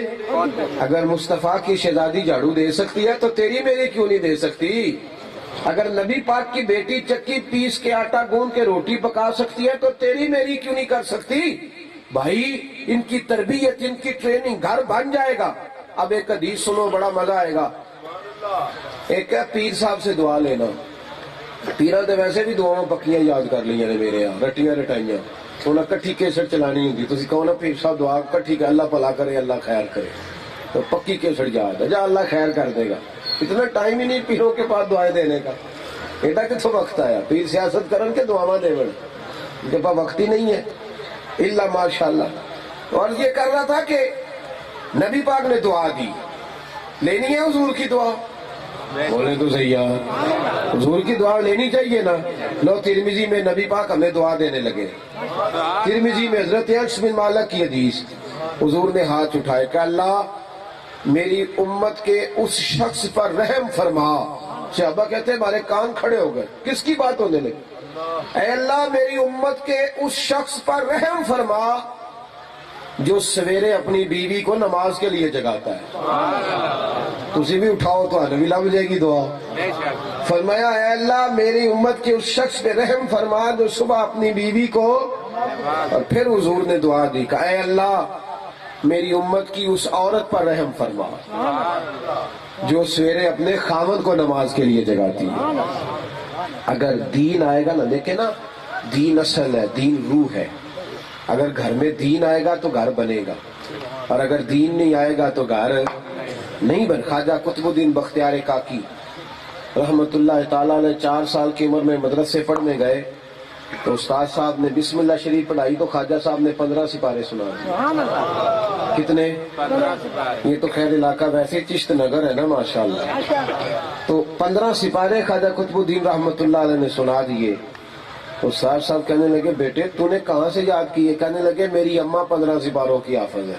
اگر مصطفیٰ کی شہزادی جھاڑو دے سکتی ہے تو تیری میری کیوں نہیں دے سکتی؟ اگر نبی پاک کی بیٹی چکی پیس کے آٹا گوند کے روٹی پکا سکتی ہے تو تیری میری کیوں نہیں کر سکتی؟ بھائی ان کی تربیت، ان کی ٹریننگ گھر بن جائے گا۔ اب ایک حدیث سنو، بڑا مزہ آئے گا۔ ایک ہے پیر صاحب سے دعا لینا، پیرہ تو ویسے بھی دعاؤں پکیاں یاد کر لیا نے میرے یہاں، رٹیاں رٹائیاں، انہیں کٹھی کیسٹ چلانی ہوتی، تسی کہو نا پیر صاحب دعا کٹھی کہ اللہ بھلا کرے اللہ خیر کرے، تو پکی کیسٹ یاد ہے، جا اللہ خیر کر دے گا۔ اتنا ٹائم ہی نہیں پیروں کے پاس دعائیں دینے کا، ایڈا کتوں وقت آیا؟ پیر سیاست کرن کے دعاواں دے بڑے، ان کے پاس وقت ہی نہیں ہے الا ماشاءاللہ۔ اور یہ کر رہا تھا کہ نبی پاک نے دعا دی، لینی ہے حضور کی دعا؟ بولے تو صحیح یار، حضور کی دعا لینی چاہیے نا۔ لو ترمذی میں نبی پاک ہمیں دعا دینے لگے، ترمذی میں حضرت انس بن مالک کی حدیث، حضور نے ہاتھ اٹھائے کہ اللہ میری امت کے اس شخص پر رحم فرما۔ صحابہ کہتے ہیں ہمارے کان کھڑے ہو گئے، کس کی بات ہونے لگی؟ اے اللہ میری امت کے اس شخص پر رحم فرما جو سویرے اپنی بیوی کو نماز کے لیے جگاتا ہے۔ تسی بھی اٹھاؤ تو آنے بھی لگ جائے گی دعا۔ فرمایا اے اللہ میری امت کے اس شخص پہ رحم فرما جو صبح اپنی بیوی کو، اور پھر حضور نے دعا دی کہ اے اللہ میری امت کی اس عورت پر رحم فرما جو سویرے اپنے خاوند کو نماز کے لیے جگاتی ہے۔ اگر دین آئے گا نا، دیکھیں نا، دین اصل ہے، دین روح ہے۔ اگر گھر میں دین آئے گا تو گھر بنے گا، اور اگر دین نہیں آئے گا تو گھر نہیں بن۔ خواجہ قطب الدین بختیار کاکی رحمت اللہ تعالیٰ نے 4 سال کی عمر میں مدرسے پڑھنے گئے تو استاد صاحب نے بسم اللہ شریف پڑھائی تو خواجہ صاحب نے 15 سپارے سنا دیے۔ کتنے؟ 15 سپارے۔ یہ تو خیر علاقہ ویسے چشت نگر ہے نا ماشاءاللہ، تو 15 سپارے خواجہ قطب الدین رحمت اللہ علیہ نے سنا دیے۔ استاد صاحب کہنے لگے بیٹے تو نے کہاں سے یاد کیے؟ کہنے لگے میری اماں 15 سپاروں کی حافظ ہے،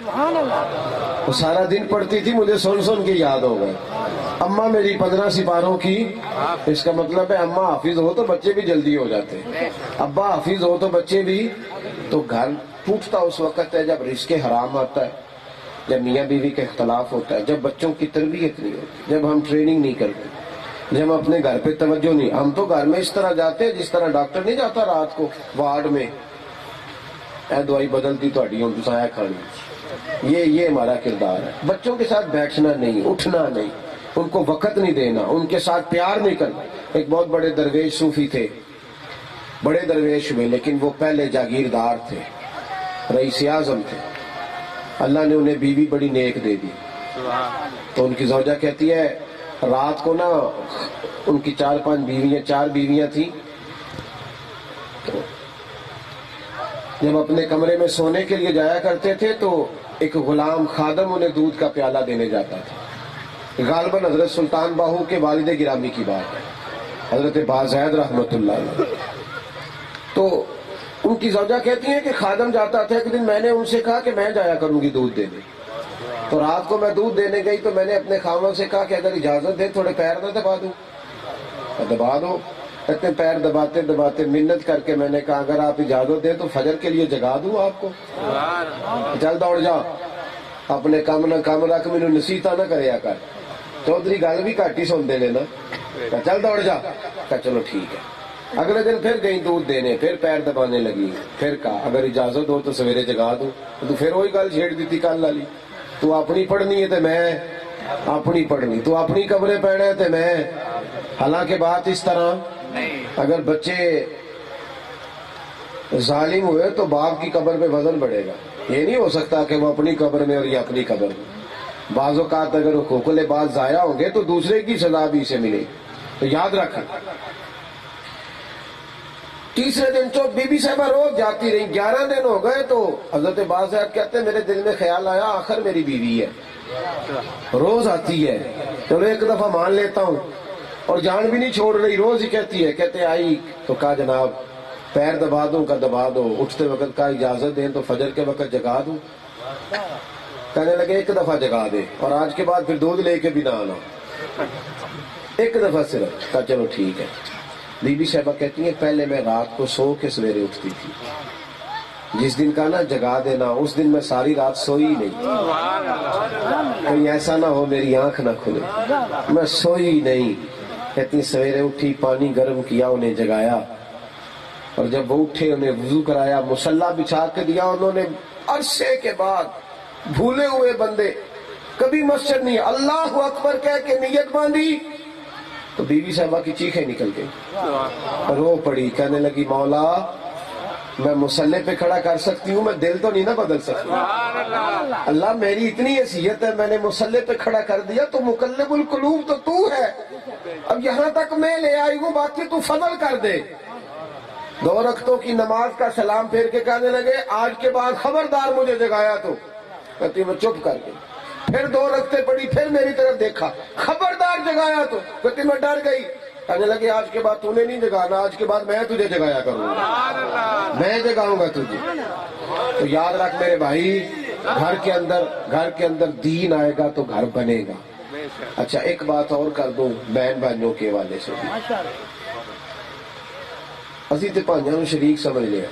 وہ سارا دن پڑھتی تھی، مجھے سن سن کے یاد ہو گئے۔ اماں میری 15 سپاروں کی، اس کا مطلب ہے اماں حافظ ہو تو بچے بھی جلدی ہو جاتے، ابا حافظ ہو تو بچے بھی۔ تو گھر ٹوٹتا اس وقت ہے جب رزق حرام آتا ہے، جب میاں بیوی کا اختلاف ہوتا ہے، جب بچوں کی تربیت نہیں ہوتی، جب ہم ٹریننگ نہیں کرتے، جب ہم اپنے گھر پہ توجہ نہیں۔ ہم تو گھر میں اس طرح جاتے ہیں جس طرح ڈاکٹر نہیں جاتا رات کو وارڈ میں، اے دوائی بدلتی تو ہڈیوں کی سایہ کھانی۔ یہ ہمارا کردار ہے۔ بچوں کے ساتھ بیٹھنا نہیں، اٹھنا نہیں، ان کو وقت نہیں دینا، ان کے ساتھ پیار نہیں کرنا۔ ایک بہت بڑے درویش صوفی تھے، بڑے درویش ہوئے، لیکن وہ پہلے جاگیردار تھے، رئیس اعظم تھے۔ اللہ نے انہیں بیوی بڑی نیک دے دی، تو ان کی زوجہ کہتی ہے رات کو نا ان کی 4-5 بیویاں، 4 بیویاں تھیں، تو جب اپنے کمرے میں سونے کے لیے جایا کرتے تھے تو ایک غلام خادم انہیں دودھ کا پیالہ دینے جاتا تھا۔ غالباً حضرت سلطان باہو کے والد گرامی کی بات ہے، حضرت بازید رحمت اللہ علیہ۔ تو ان کی زوجہ کہتی ہیں کہ خادم جاتا تھا، ایک دن میں نے ان سے کہا کہ میں جایا کروں گی دودھ دینے، تو رات کو میں دودھ دینے گئی تو میں نے اپنے خاوند سے کہا کہ اگر اجازت دے تھوڑے پیر نہ دبا دوں۔ دبا دو، اتنے پیر دباتے دباتے منت کر کے میں نے کہا اگر آپ اجازت دیں تو فجر کے لیے جگا دوں آپ کو۔ چل دوڑ جا، اپنے کام نہ کام رکھ، مینوں نصیحتاں نہ کریا کر، چودھری گل بھی گھٹ ہی سن دے لینا، چل دوڑ جا۔ کہا چلو ٹھیک ہے۔ اگلے دن پھر گئی دودھ دینے، پھر پیر دبانے لگی، پھر کہا اگر اجازت ہو تو سویرے جگا دوں، تو پھر وہی گل چھیڑ دیتی کل والی، تو اپنی پڑھنی ہے تو میں اپنی پڑھنی، تو اپنی کمرے پہنا ہے تو میں۔ حالانکہ بات اس طرح، اگر بچے ظالم ہوئے تو باپ کی قبر پہ وزن بڑھے گا، یہ نہیں ہو سکتا کہ وہ اپنی قبر میں اور یہ اپنی قبر میں۔ بعض اوقات اگر حقوق العباد ضائع ہوں گے تو دوسرے کی سزا بھی اسے ملے، تو یاد رکھیں۔ تیسرے دن چوک بی بی صاحبہ روز جاتی رہی، 11 دن ہو گئے تو حضرت باز صاحب کہتے ہیں میرے دل میں خیال آیا آخر میری بیوی ہے، روز آتی ہے، چلو ایک دفعہ مان لیتا ہوں، اور جان بھی نہیں چھوڑ رہی، روز ہی کہتی ہے۔ کہتے آئی تو کہا جناب پیر دبا دوں کا دبا دو، اٹھتے وقت کا اجازت دیں تو فجر کے وقت جگا دوں؟ کہنے لگے ایک دفعہ جگا دے، اور آج کے بعد پھر دودھ لے کے بھی نہ آنا، ایک دفعہ صرف۔ کہا چلو ٹھیک ہے۔ بی بی صاحبہ کہتی ہیں پہلے میں رات کو سو کے سویرے اٹھتی تھی، جس دن کا نا جگا دینا اس دن میں ساری رات سوئی نہیں، کہیں ایسا نہ ہو میری آنکھ نہ کھلے، میں سوئی نہیں۔ کہتی سویرے اٹھی، پانی گرم کیا، انہیں جگایا، اور جب وہ اٹھے انہیں وضو کرایا، مصلی بچھا کے دیا، انہوں نے عرصے کے بعد بھولے ہوئے بندے کبھی مسجد نہیں، اللہ اکبر کہہ کے نیت باندھی تو بی بی صاحبہ کی چیخیں نکل گئی، رو پڑی، کہنے لگی مولا میں مصلی پہ کھڑا کر سکتی ہوں، میں دل تو نہیں نہ بدل سکتی، اللہ میری اتنی حیثیت ہے، میں نے مصلی پہ کھڑا کر دیا تو مقلب القلوب تو ہے، اب یہاں تک میں لے آئی ہوں، باقی تو فضل کر دے۔ 2 رکعتوں کی نماز کا سلام پھیر کے کہنے لگے آج کے بعد خبردار مجھے جگایا تو، کہتی میں چپ کر گئی، پھر 2 رکعتیں پڑھی، پھر میری طرف دیکھا، خبردار جگایا تو، کہتی میں ڈر گئی، کہنے لگے آج کے بعد تو نے نہیں جگانا، آج کے بعد میں تجھے جگایا کروں گا، میں جگاؤں گا تجھے۔ تو یاد رکھ میرے بھائی، گھر کے اندر دین آئے گا تو گھر بنے گا۔ اچھا ایک بات اور کر دوں بہن بھائیوں کے حوالے سے، اسی تے پانچوں نو شریک سمجھ لیا،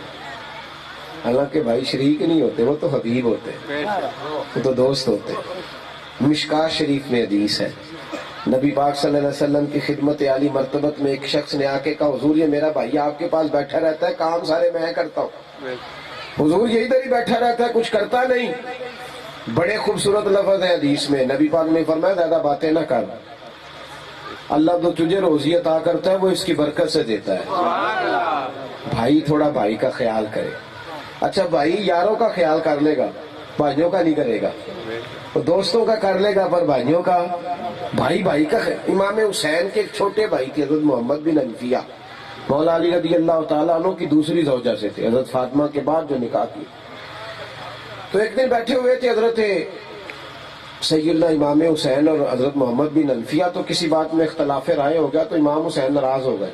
حالانکہ بھائی شریک نہیں ہوتے، وہ تو حبیب ہوتے، وہ تو دوست ہوتے۔ مشکاہ شریف میں حدیث ہے، نبی پاک صلی اللہ علیہ وسلم کی خدمت عالی مرتبت میں ایک شخص نے آ کے کہا حضور یہ میرا بھائی آپ کے پاس بیٹھا رہتا ہے، کام سارے میں کرتا ہوں، حضور یہ ادھر ہی بیٹھا رہتا ہے، کچھ کرتا نہیں۔ بڑے خوبصورت لفظ ہے حدیث میں، نبی پاک نے فرمایا زیادہ باتیں نہ کر، اللہ تو تجھے روزی عطا کرتا ہے، وہ اس کی برکت سے دیتا ہے، بھائی تھوڑا بھائی کا خیال کرے۔ اچھا بھائی یاروں کا خیال کر لے گا، بھائیوں کا نہیں کرے گا، دوستوں کا کر لے گا پر بھائیوں کا، بھائی کا امام حسین کے چھوٹے بھائی تھے حضرت محمد بن حنفیہ، مولا علی رضی اللہ تعالیٰ عنہ کی دوسری زوجہ سے تھے، حضرت فاطمہ کے بعد جو نکاح کی۔ تو ایک دن بیٹھے ہوئے تھے حضرت سیدنا امام حسین اور حضرت محمد بن حنفیہ، تو کسی بات میں اختلاف رائے ہو گیا تو امام حسین ناراض ہو گئے،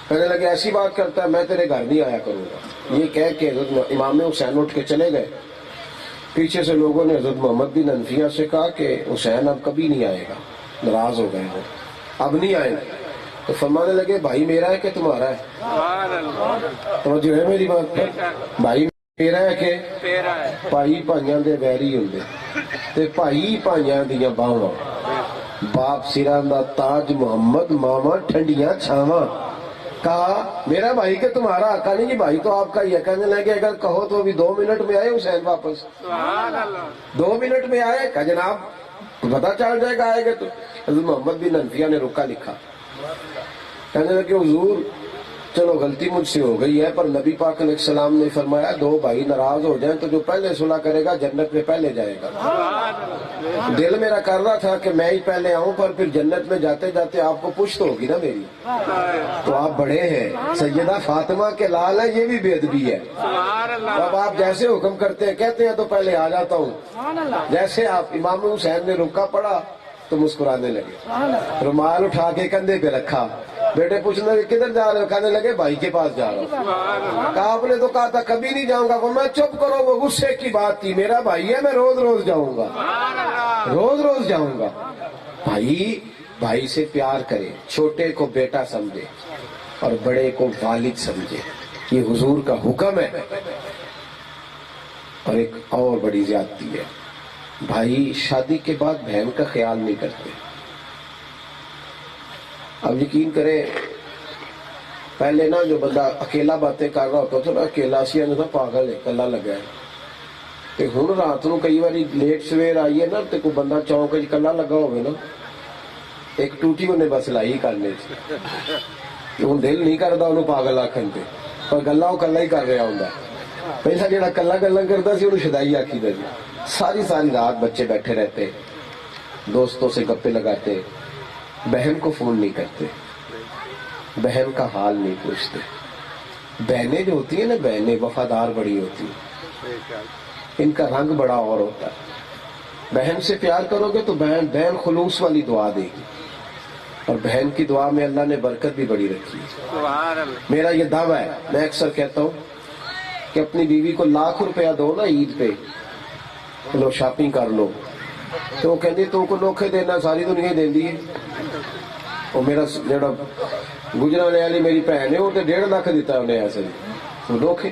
کہنے لگے ایسی بات کرتا ہے میں تیرے گھر نہیں آیا کروں گا، یہ کہہ کے حضرت امام حسین اٹھ کے چلے گئے۔ پیچھے سے لوگوں نے حضرت محمد بن حنفیہ سے کہا کہ حسین اب کبھی نہیں آئے گا، ناراض ہو گئے وہ، اب نہیں آئے گا۔ تو فرمانے لگے بھائی میرا ہے کہ تمہارا ہے؟ توجہ ہے میری بات پر؟ بھائی میرا ہے کہ بھائی بھائیاں دے ویری ہوندے تے بھائی بھائیاں دیاں باواں، باپ سراں دا تاج محمد، ماواں ٹھنڈیاں چھاواں۔ کہا میرا بھائی کہ تمہارا، کہا نہیں جی بھائی تو آپ کا ہی ہے۔ کہنے لگے اگر کہو تو ابھی 2 منٹ میں آئے حسین واپس، 2 منٹ میں آئے؟ کہا جناب پتہ چل جائے گا آئے گا تو۔ حضرت محمد بن حنفیہ نے رکا لکھا، کہنے لگے حضور چلو غلطی مجھ سے ہو گئی ہے، پر نبی پاک علیہ السلام نے فرمایا 2 بھائی ناراض ہو جائیں تو جو پہلے صلح کرے گا جنت میں پہلے جائے گا۔ دل میرا کر رہا تھا کہ میں ہی پہلے آؤں، پر پھر جنت میں جاتے جاتے آپ کو پشت ہوگی نا میری، تو آپ بڑے ہیں، سیدہ فاطمہ کے لال ہے، یہ بھی بے ادبی ہے، اب آپ جیسے حکم کرتے ہیں کہتے ہیں تو پہلے آ جاتا ہوں۔ جیسے آپ امام حسین نے رکا پڑا تو مسکرانے لگے، رومال اٹھا کے کندھے پہ رکھا، بیٹے پوچھنے لگے کدھر جا رہے ہو؟ کہنے لگے بھائی کے پاس جا رہا ہوں۔ کہا آپ نے تو کہا تھا کبھی نہیں جاؤں گا، میں چپ کرو، وہ غصے کی بات تھی، میرا بھائی ہے، میں روز روز جاؤں گا، روز روز جاؤں گا۔ بھائی سے پیار کرے، چھوٹے کو بیٹا سمجھے اور بڑے کو والد سمجھے، یہ حضور کا حکم ہے۔ اور ایک اور بڑی زیادتی ہے، بھائی شادی کے بعد بہن کا خیال نہیں کرتے۔ اب یقین کریں پہلے نا جو بندہ اکیلا باتیں کر رہا ہوتا تھا نا، اکیلا سی نا پاگل ہے، کلا لگا ہے، تے ہن رات نو کئی باری لیٹ سویر آئی ہے نا تے کوئی بندہ چوک وچ کلا لگا ہوئے نا، ایک ٹوٹی انہیں بس لائی کرنے سے، ہن دل نہیں کردا انہوں پاگل آکھن تے، پر گلاں وہ کلا ہی کر رہا ہوندا۔ پہلا جڑا کلا گلاں کردا سی انہوں شدائی آکھیدا سی۔ ساری رات بچے بیٹھے رہتے، دوستوں سے گپے لگاتے، بہن کو فون نہیں کرتے، بہن کا حال نہیں پوچھتے. بہنیں جو ہوتی ہیں نا، بہنیں وفادار بڑی ہوتی ہیں، ان کا رنگ بڑا اور ہوتا ہے. بہن سے پیار کرو گے تو بہن خلوص والی دعا دے گی، اور بہن کی دعا میں اللہ نے برکت بھی بڑی رکھی ہے. میرا یہ دعویٰ ہے، میں اکثر کہتا ہوں کہ اپنی بیوی کو ₹1,00,000 دو نا عید پہ، لو شاپنگ کر لو، تو وہ کہندی تو کو نوکھے دینا ساری دنیا دے دی ہے. وہ میرا جڑا گجرانے والی میری بہن ہے، وہ تو 1.5 لاکھ دیتا ہے انہیں ایسے نوکھے.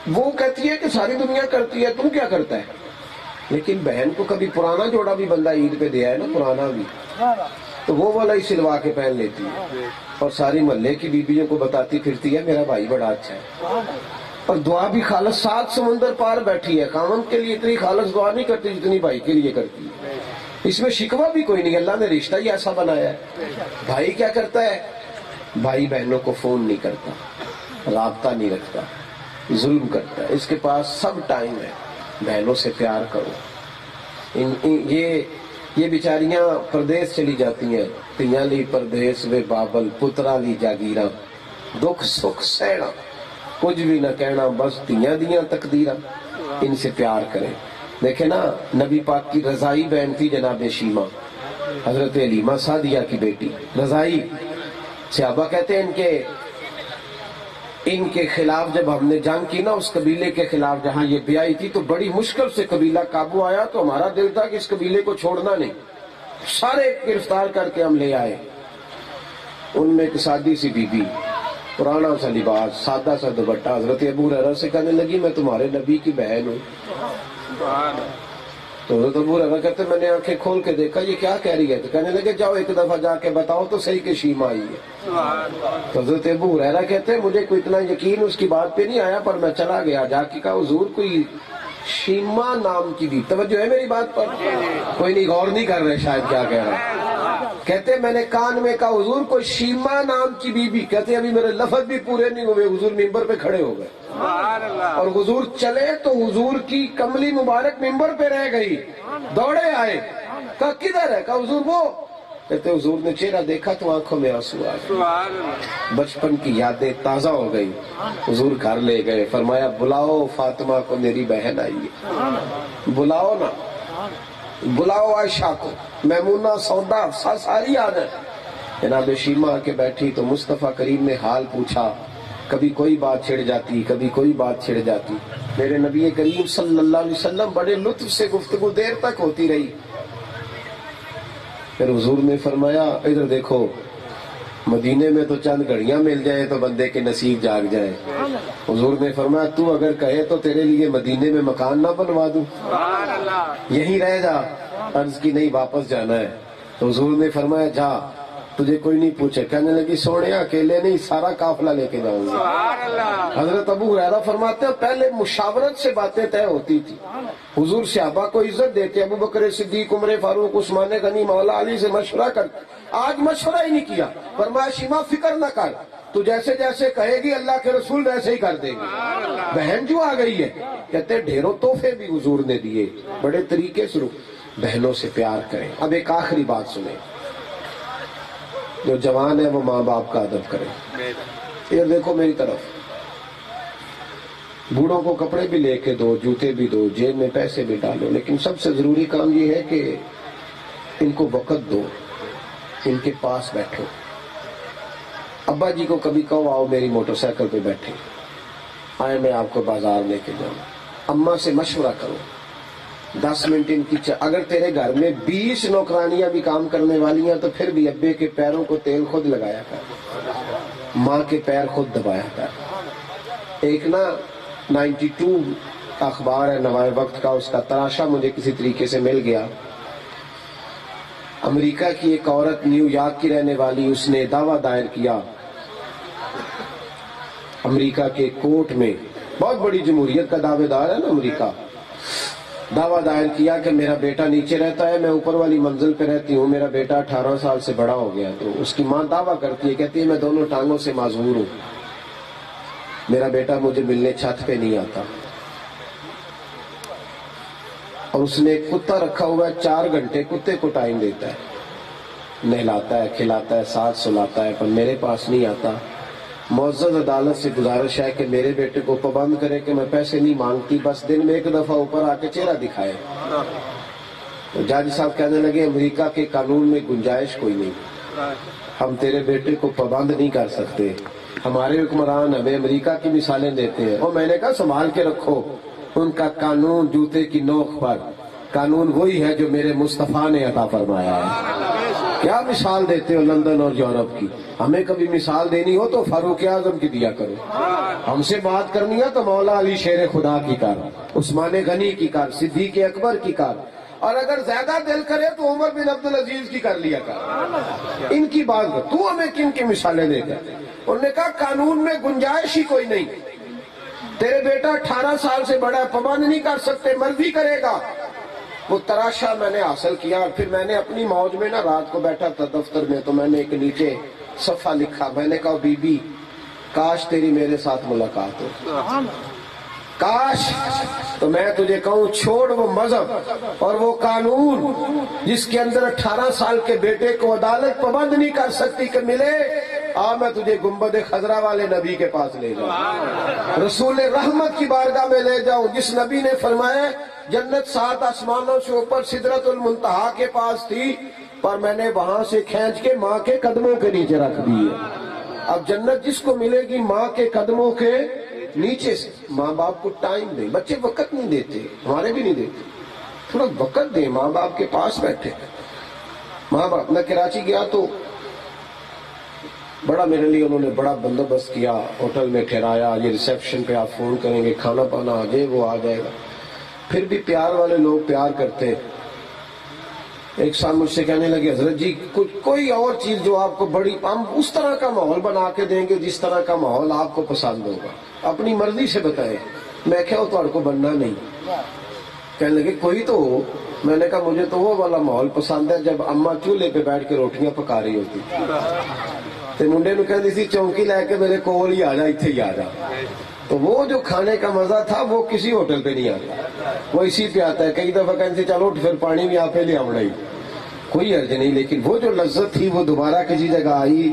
وہ کہتی ہے کہ ساری دنیا کرتی ہے، تم کیا کرتا ہے؟ لیکن بہن کو کبھی پرانا جوڑا بھی بندہ عید پہ دیا ہے نا، پرانا بھی، تو وہ والا ہی سلوا کے پہن لیتی ہے، اور ساری محلے کی بیویوں کو بتاتی پھرتی ہے میرا بھائی بڑا اچھا ہے. اور دعا بھی خالص 7 سمندر پار بیٹھی ہے، خاوند کے لیے اتنی خالص دعا نہیں کرتی جتنی بھائی کے لیے کرتی ہے. اس میں شکوہ بھی کوئی نہیں، اللہ نے رشتہ ہی ایسا بنایا ہے. بھائی کیا کرتا ہے؟ بھائی بہنوں کو فون نہیں کرتا، رابطہ نہیں رکھتا، ظلم کرتا ہے. اس کے پاس سب ٹائم ہے. بہنوں سے پیار کرو. یہ بیچاریاں پردیس چلی جاتی ہیں، تیاں لی پردیس وے بابل، پترا لی جاگیراں، دکھ سکھ سہنا، کچھ بھی نہ کہنا، بس تیاں دیاں تقدیراں. ان سے پیار کریں. دیکھیں نا، نبی پاک کی رضائی بہن تھی جناب شیمہ، حضرت علیمہ سعدیہ کی بیٹی رضائی. صحابہ کہتے ہیں ان کے خلاف جب ہم نے جنگ کی نا، اس قبیلے کے خلاف جہاں یہ بیائی تھی، تو بڑی مشکل سے قبیلہ قابو آیا. تو ہمارا دل تھا کہ اس قبیلے کو چھوڑنا نہیں، سارے گرفتار کر کے ہم لے آئے. ان میں ایک سادی سی بی بی، پرانا سا لباس، سادہ سا دوپٹہ، حضرت ابو ہریرہ سے کہنے لگی میں تمہارے نبی کی بہن ہوں. تو حضرت ابو ہریرہ کہتے میں نے آنکھیں کھول کے دیکھا یہ کیا کہہ رہی ہے. تو کہنے لگے جاؤ ایک دفعہ جا کے بتاؤ تو صحیح کہ شیمہ آئی ہے. تو حضرت ابو ہریرہ کہتے ہیں مجھے کوئی اتنا یقین اس کی بات پہ نہیں آیا، پر میں چلا گیا، جا کے کہا حضور کوئی شیمہ نام کی بھی، توجہ ہے میری بات پر؟ کوئی نہیں، غور نہیں کر رہے شاید کیا کہہ رہا ہے. کہتے میں نے کان میں کہا حضور کوئی شیمہ نام کی بی بی. کہتے ابھی میرے لفظ بھی پورے نہیں ہوئے، حضور ممبر پہ کھڑے ہو گئے، اور حضور چلے تو حضور کی کملی مبارک ممبر پہ رہ گئی. دوڑے آئے، کہا کدھر ہے؟ کہا حضور وہ. کہتے حضور نے چہرہ دیکھا تو آنکھوں میں آنسو آ گئے، بچپن کی یادیں تازہ ہو گئی. حضور گھر لے گئے، فرمایا بلاؤ فاطمہ کو، میری بہن آئی ہے. بلاؤ نا، بلاؤ عائشہ کو، میمونہ، سودا، ساری آ گئے. جناب شیمہ آ کے بیٹھی تو مصطفیٰ کریم نے حال پوچھا. کبھی کوئی بات چھڑ جاتی، کبھی کوئی بات چھڑ جاتی. میرے نبی کریم صلی اللہ علیہ وسلم بڑے لطف سے گفتگو دیر تک ہوتی رہی. پھر حضور نے فرمایا ادھر دیکھو، مدینے میں تو چند گھڑیاں مل جائیں تو بندے کے نصیب جاگ جائے. حضور نے فرمایا تو اگر کہے تو تیرے لیے مدینے میں مکان نہ بنوا دوں، یہیں رہ جا. عرض کی نہیں، واپس جانا ہے. تو حضور نے فرمایا جا، تجھے کوئی نہیں پوچھے. کہنے لگی سونے اکیلے نہیں، سارا قافلہ لے کے جاؤں گا. حضرت ابو ہریرہ فرماتے ہیں پہلے مشاورت سے باتیں طے ہوتی تھی. حضور صحابہ کو عزت دیتے، ابو بکر صدیق، عمر فاروق، عثمان غنی، مولا علی سے مشورہ کرتے. آج مشورہ ہی نہیں کیا. فرمایا شیمہ فکر نہ کر، تو جیسے جیسے کہے گی اللہ کے رسول ویسے ہی کر دیں گے. بہن جو آ گئی ہے، کہتے ڈھیروں تحفے بھی حضور نے دیے، بڑے طریقے سے. بہنوں سے پیار کریں. اب ایک آخری بات سنیں، جو جوان ہے وہ ماں باپ کا ادب کرے. یہ دیکھو میری طرف، بوڑھوں کو کپڑے بھی لے کے دو، جوتے بھی دو، جیب میں پیسے بھی ڈالو، لیکن سب سے ضروری کام یہ ہے کہ ان کو وقت دو، ان کے پاس بیٹھو. ابا جی کو کبھی کہو آؤ میری موٹر سائیکل پہ بیٹھے، آئے میں آپ کو بازار لے کے جاؤں. اماں سے مشورہ کرو، 10 منٹ ان کی اگر تیرے گھر میں 20 نوکرانیاں بھی کام کرنے والی ہیں تو پھر بھی ابے کے پیروں کو تیل خود لگایا کر، ماں کے پیر خود دبایا کر. ایک نا 92 کا اخبار ہے نوائے وقت کا، اس کا تراشا مجھے کسی طریقے سے مل گیا. امریکہ کی ایک عورت، نیو یارک کی رہنے والی، اس نے دعویٰ دائر کیا امریکہ کے کورٹ میں. بہت بڑی جمہوریت کا دعوے دار ہے نا امریکہ. دعویٰ دائر کیا کہ میرا بیٹا نیچے رہتا ہے، میں اوپر والی منزل پہ رہتی ہوں، میرا بیٹا 18 سال سے بڑا ہو گیا. تو اس کی ماں دعویٰ کرتی ہے، کہتی ہے میں دونوں ٹانگوں سے معذور ہوں، میرا بیٹا مجھے ملنے چھت پہ نہیں آتا. اور اس نے ایک کتا رکھا ہوا ہے، 4 گھنٹے کتے کو ٹائم دیتا ہے. نہلاتا ہے، کھلاتا ہے، ساتھ سلاتا ہے، پر میرے پاس نہیں آتا۔ معزز عدالت سے گزارش ہے کہ میرے بیٹے کو پابند کرے کہ میں پیسے نہیں مانگتی، بس دن میں ایک دفعہ اوپر آ کے چہرہ دکھائے۔ تو جج صاحب کہنے لگے امریکہ کے قانون میں گنجائش کوئی نہیں، ہم تیرے بیٹے کو پابند نہیں کر سکتے، ہمارے حکمران ہمیں امریکہ کی مثالیں دیتے ہیں۔ اور میں نے کہا سنبھال کے رکھو، ان کا قانون جوتے کی نوک پر، قانون وہی ہے جو میرے مصطفیٰ نے عطا فرمایا ہے۔ کیا مثال دیتے ہو لندن اور یورپ کی؟ ہمیں کبھی مثال دینی ہو تو فاروق اعظم کی دیا کرو، ہم سے بات کرنی ہے تو مولا علی شیر خدا کی کر، عثمان غنی کی کر، صدیق اکبر کی کر، اور اگر زیادہ دل کرے تو عمر بن عبدالعزیز کی کر لیا کر۔ ان کی بات کر، تو ہمیں کن کی مثالیں دے کر؟ انہوں نے کہا قانون میں گنجائش ہی کوئی نہیں، تیرے بیٹا 18 سال سے بڑا ہے، پابند نہیں کر سکتے، مرضی کرے گا۔ وہ تراشا میں نے حاصل کیا، اور پھر میں نے اپنی موج میں نا رات کو بیٹھا تھا دفتر میں، تو میں نے ایک نیچے صفحہ لکھا، میں نے کہا بی بی کاش تیری میرے ساتھ ملاقات ہو، کاش تو میں تجھے کہوں چھوڑ وہ مذہب اور وہ قانون جس کے اندر 18 سال کے بیٹے کو عدالت پابند نہیں کر سکتی کہ ملے، میں تجھے گنبد خضرا والے نبی کے پاس لے جاؤں، رسول رحمت کی بارگاہ میں لے جاؤں، جس نبی نے فرمایا جنت 7 آسمانوں سے اوپر سدرۃ المنتہا کے پاس تھی، پر میں نے وہاں سے کھینچ کے ماں کے قدموں کے نیچے رکھ دی ہے۔ اب جنت جس کو ملے گی ماں کے قدموں کے نیچے سے۔ ماں باپ کو ٹائم دیں، بچے وقت نہیں دیتے، ہمارے بھی نہیں دیتے، تھوڑا وقت دیں، ماں باپ کے پاس بیٹھے۔ ماں باپ، میں کراچی گیا تو بڑا میرے لیے انہوں نے بڑا بندوبست کیا، ہوٹل میں ٹھہرایا، یہ ریسیپشن پہ آپ فون کریں گے، کھانا پانا آ جائے، وہ آ جائے گا۔ پھر بھی پیار والے لوگ پیار کرتے۔ ایک صاحب مجھ سے کہنے لگے حضرت جی کوئی اور چیز جو آپ کو بڑی، ہم اس طرح کا ماحول بنا کے دیں گے جس طرح کا ماحول آپ کو پسند ہوگا، اپنی مرضی سے بتائیں۔ میں کہا تو آپ کو بننا نہیں۔ کہنے لگے کوئی تو ہو۔ میں نے کہا مجھے تو وہ والا ماحول پسند ہے جب اماں چولہے پہ بیٹھ کے روٹیاں پکا رہی ہوتی، تو منڈے نو کہندی سی چونکی لے کے میرے کول ہی آ جا، اتنے ہی آ جا۔ تو وہ جو کھانے کا مزہ تھا وہ کسی ہوٹل پہ نہیں آتا، وہ اسی پہ آتا ہے۔ کئی دفعہ کہتے چلو پھر پانی بھی آپ پہ لے آؤں، کوئی عرض نہیں، لیکن وہ جو لذت تھی وہ دوبارہ کسی جگہ آئی۔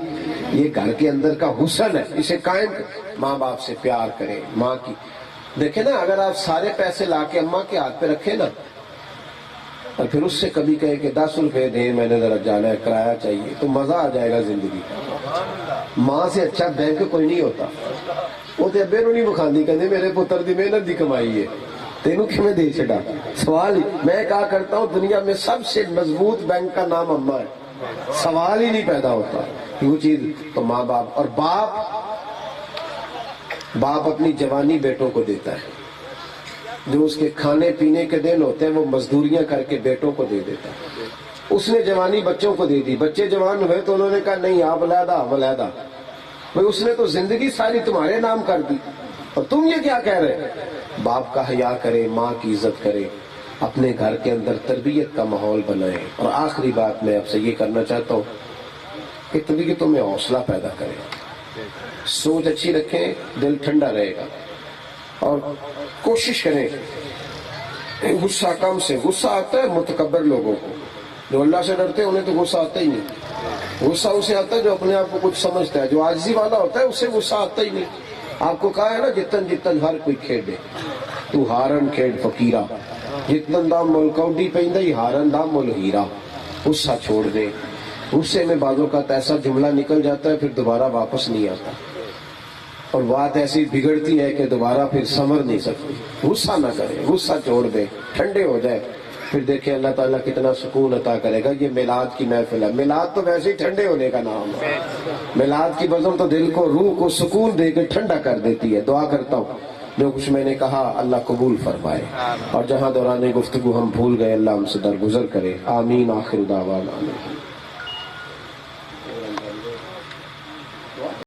یہ گھر کے اندر کا حسن ہے، اسے قائم کریں۔ ماں باپ سے پیار کریں، ماں کی دیکھیں نا، اگر آپ سارے پیسے لا کے اماں کے ہاتھ پہ رکھیں نا، اور پھر اس سے کبھی کہے کہ 10 روپے دیں میں نے ذرا جانا ہے، کرایہ چاہیے، تو مزہ آ جائے گا زندگی کا۔ ماں سے اچھا بینک کوئی نہیں ہوتا۔ وہ تو ابے نو نہیں بخاندی، کہتے میرے پتر دی محنت دی کمائی ہے، تینوں کیوں دے چھڑا۔ سوال میں کہا کرتا ہوں دنیا میں سب سے مضبوط بینک کا نام اماں ہے، سوال ہی نہیں پیدا ہوتا وہ چیز۔ تو ماں باپ، اور باپ اپنی جوانی بیٹوں کو دیتا ہے، جو اس کے کھانے پینے کے دن ہوتے ہیں وہ مزدوریاں کر کے بیٹوں کو دے دیتا ہے۔ اس نے جوانی بچوں کو دے دی، بچے جوان ہوئے تو انہوں نے کہا نہیں آپ علیحدہ، بھئی اس نے تو زندگی ساری تمہارے نام کر دی، اور تم یہ کیا کہہ رہے؟ باپ کا حیا کرے، ماں کی عزت کرے، اپنے گھر کے اندر تربیت کا ماحول بنائے۔ اور آخری بات میں آپ سے یہ کرنا چاہتا ہوں کہ طبیعتوں میں حوصلہ پیدا کریں، سوچ اچھی رکھیں، دل ٹھنڈا رہے گا، اور کوشش کریں غصہ کم سے۔ غصہ آتا ہے متکبر لوگوں کو، جو اللہ سے ڈرتے ہیں انہیں تو غصہ آتا ہی نہیں۔ غصہ اسے آتا ہے جو اپنے آپ کو کچھ سمجھتا ہے، جو عاجزی والا ہوتا ہے اسے غصہ آتا ہی نہیں۔ آپ کو کہا ہے نا جتن ہر کوئی کھیڈے، تو ہارن کھیڈ فقیرہ، جتن دا مل کوڈی پہندی ہارن دا مل ہیرا۔ غصہ چھوڑ دے، غصے میں بعضوں کا ایسا جملہ نکل جاتا ہے پھر دوبارہ واپس نہیں آتا، اور بات ایسی بگڑتی ہے کہ دوبارہ پھر سنور نہیں سکتی۔ غصہ نہ کرے، غصہ چھوڑ دے، ٹھنڈے ہو جائے، پھر دیکھیں اللہ تعالیٰ کتنا سکون عطا کرے گا۔ یہ میلاد کی محفل ہے، میلاد تو ویسے ہی ٹھنڈے ہونے کا نام ہے۔ میلاد کی بزم تو دل کو، روح کو سکون دے کے ٹھنڈا کر دیتی ہے۔ دعا کرتا ہوں جو کچھ میں نے کہا اللہ قبول فرمائے، اور جہاں دوران گفتگو ہم بھول گئے اللہ ہم سے درگزر کرے۔ آمین۔ آخر دعوانا